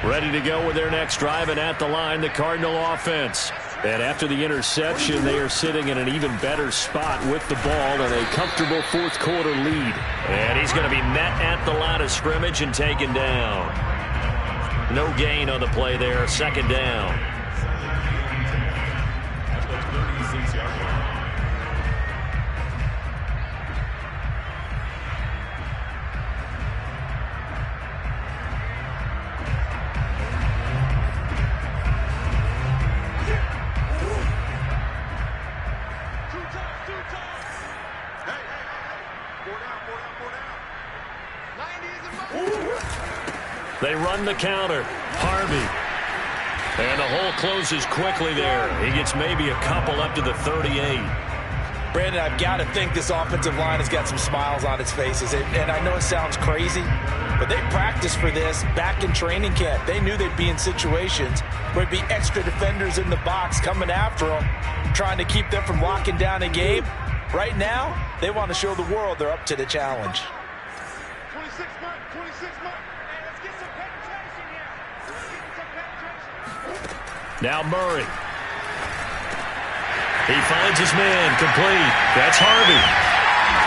Ready to go with their next drive, and at the line, the Cardinal offense. And after the interception, they are sitting in an even better spot with the ball and a comfortable fourth quarter lead. And he's going to be met at the line of scrimmage and taken down. No gain on the play there, second down. They run the counter. Harvey. And the hole closes quickly there. He gets maybe a couple up to the 38. Brandon, I've got to think this offensive line has got some smiles on its faces. And I know it sounds crazy, but they practiced for this back in training camp. They knew they'd be in situations where there'd be extra defenders in the box coming after them, trying to keep them from locking down a game. Right now, they want to show the world they're up to the challenge. 26 months, 26 months. Hey, let's get some penetration here. Let's get some penetration. Now Murray. He finds his man, complete. That's Harvey.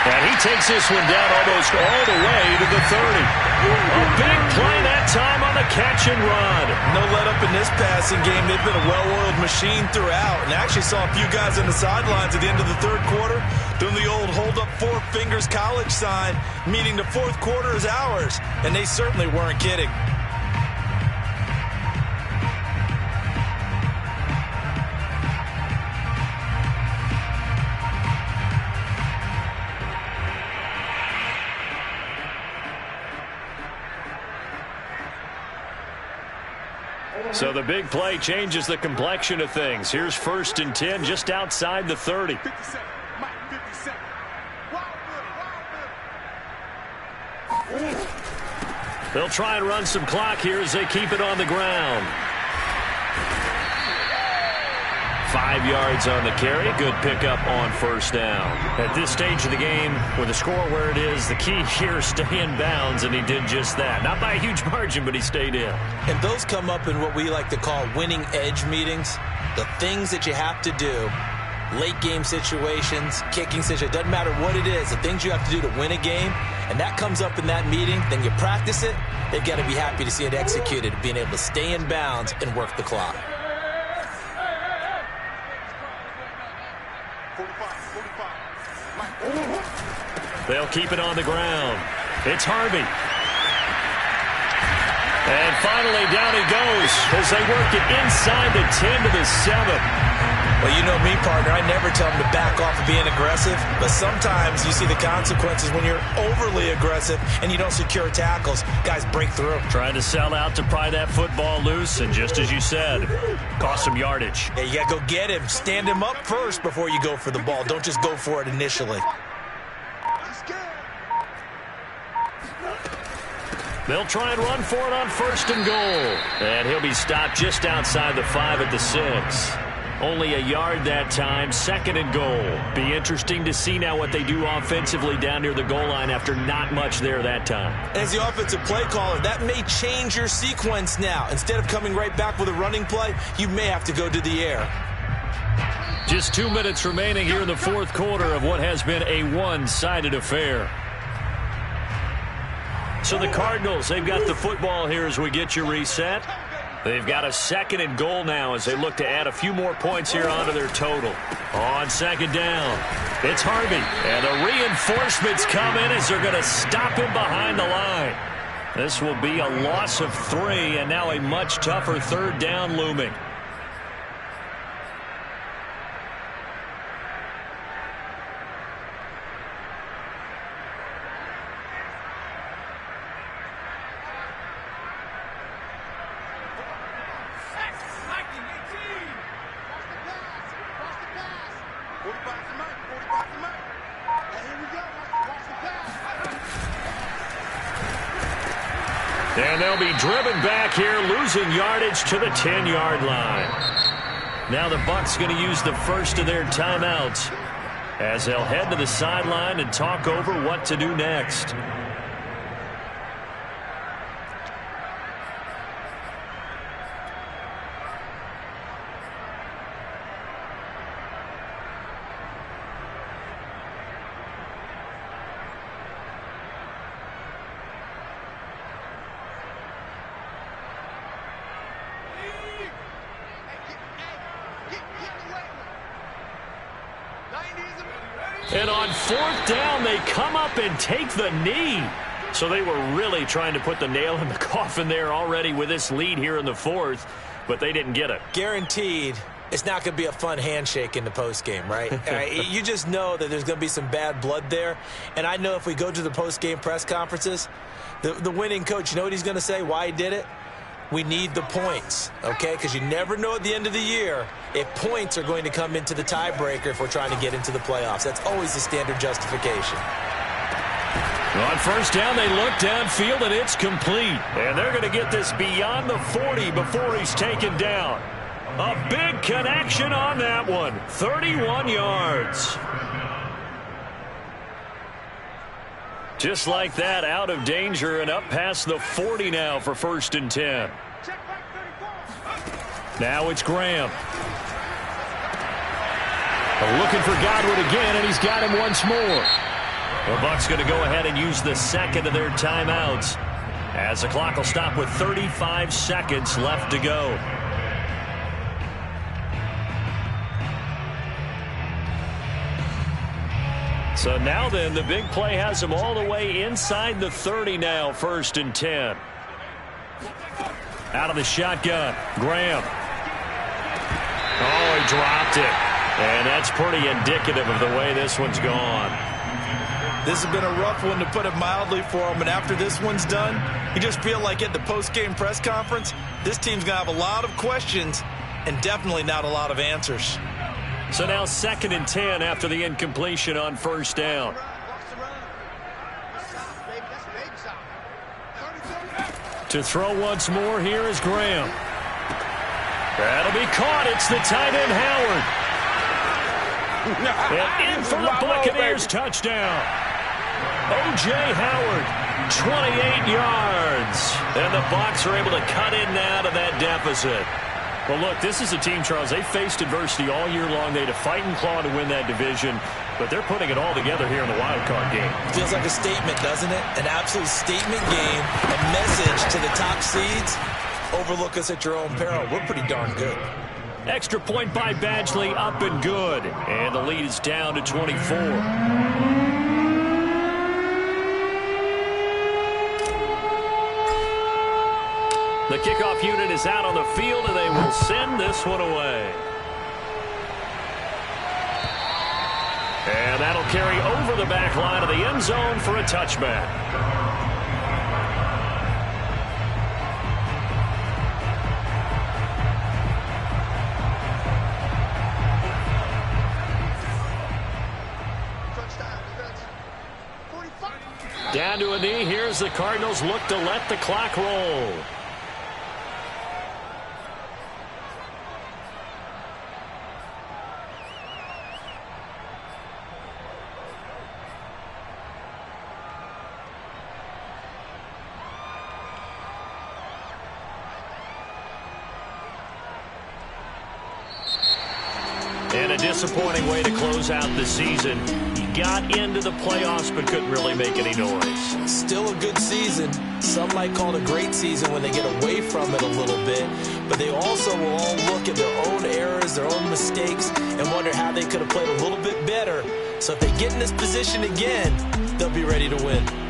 And he takes this one down almost all the way to the 30. A big play that time on the catch and run. No let up in this passing game. They've been a well-oiled machine throughout. And I actually saw a few guys on the sidelines at the end of the third quarter doing the old hold up four fingers college sign, meaning the fourth quarter is ours. And they certainly weren't kidding. So the big play changes the complexion of things. Here's 1st and 10 just outside the 30. 50 seconds. Mike, 50 seconds. Wild. They'll try and run some clock here as they keep it on the ground. 5 yards on the carry. Good pickup on 1st down. At this stage of the game, with the score where it is, the key here is stay in bounds, and he did just that. Not by a huge margin, but he stayed in. And those come up in what we like to call winning edge meetings. The things that you have to do, late game situations, kicking situations, doesn't matter what it is, the things you have to do to win a game, and that comes up in that meeting, then you practice it, they've got to be happy to see it executed, being able to stay in bounds and work the clock. 45. They'll keep it on the ground. It's Harvey. And finally, down he goes as they work it inside the 10 to the 7. Well, you know me, partner. I never tell them to back off of being aggressive, but sometimes you see the consequences when you're overly aggressive and you don't secure tackles. Guys break through. Trying to sell out to pry that football loose, and just as you said, cost some yardage. Yeah, you got to go get him. Stand him up first before you go for the ball. Don't just go for it initially. They'll try and run for it on 1st and goal. And he'll be stopped just outside the 5 at the 6. Only a yard that time, 2nd and goal. Be interesting to see now what they do offensively down near the goal line after not much there that time. As the offensive play caller, that may change your sequence now. Instead of coming right back with a running play, you may have to go to the air. Just 2 minutes remaining here in the 4th quarter of what has been a one-sided affair. So the Cardinals, they've got the football here as we get you reset. They've got a 2nd and goal now as they look to add a few more points here onto their total. On 2nd down, it's Harvey. And the reinforcements come in as they're going to stop him behind the line. This will be a loss of 3, and now a much tougher 3rd down looming. And they'll be driven back here, losing yardage to the 10-yard line. Now the Bucs going to use the first of their timeouts as they'll head to the sideline and talk over what to do next. And on 4th down, they come up and take the knee. So they were really trying to put the nail in the coffin there already with this lead here in the 4th, but they didn't get it. Guaranteed, it's not going to be a fun handshake in the postgame, right? You just know that there's going to be some bad blood there. And I know if we go to the postgame press conferences, the winning coach, you know what he's going to say, why he did it? We need the points, okay? Because you never know at the end of the year if points are going to come into the tiebreaker if we're trying to get into the playoffs. That's always the standard justification. On 1st down, they look downfield, and it's complete. And they're going to get this beyond the 40 before he's taken down. A big connection on that one. 31 yards. Just like that, out of danger and up past the 40 now for 1st and 10. Now it's Graham. Looking for Godwin again, and he's got him once more. The Bucs going to go ahead and use the 2nd of their timeouts as the clock will stop with 35 seconds left to go. So now then, the big play has them all the way inside the 30 now, 1st and 10. Out of the shotgun, Graham. Oh, he dropped it. And that's pretty indicative of the way this one's gone. This has been a rough one, to put it mildly, for him. And after this one's done, you just feel like at the post-game press conference, this team's going to have a lot of questions and definitely not a lot of answers. So now 2nd and 10 after the incompletion on first down. To throw once more, here is Graham. That'll be caught. It's the tight end, Howard. And in for the Buccaneers touchdown. O.J. Howard, 28 yards. And the Bucs are able to cut in now to that deficit. Well, look, this is a team, Charles, they faced adversity all year long. They had to fight and claw to win that division, but they're putting it all together here in the wild card game. Feels like a statement, doesn't it? An absolute statement game, a message to the top seeds. Overlook us at your own peril. We're pretty darn good. Extra point by Badgley, up and good. And the lead is down to 24. The kickoff unit is out on the field, and they will send this one away. And that'll carry over the back line of the end zone for a touchback. Down to a knee. Here's the Cardinals look to let the clock roll. And a disappointing way to close out the season. He got into the playoffs but couldn't really make any noise. Still a good season. Some might call it a great season when they get away from it a little bit. But they also will all look at their own errors, their own mistakes, and wonder how they could have played a little bit better. So if they get in this position again, they'll be ready to win.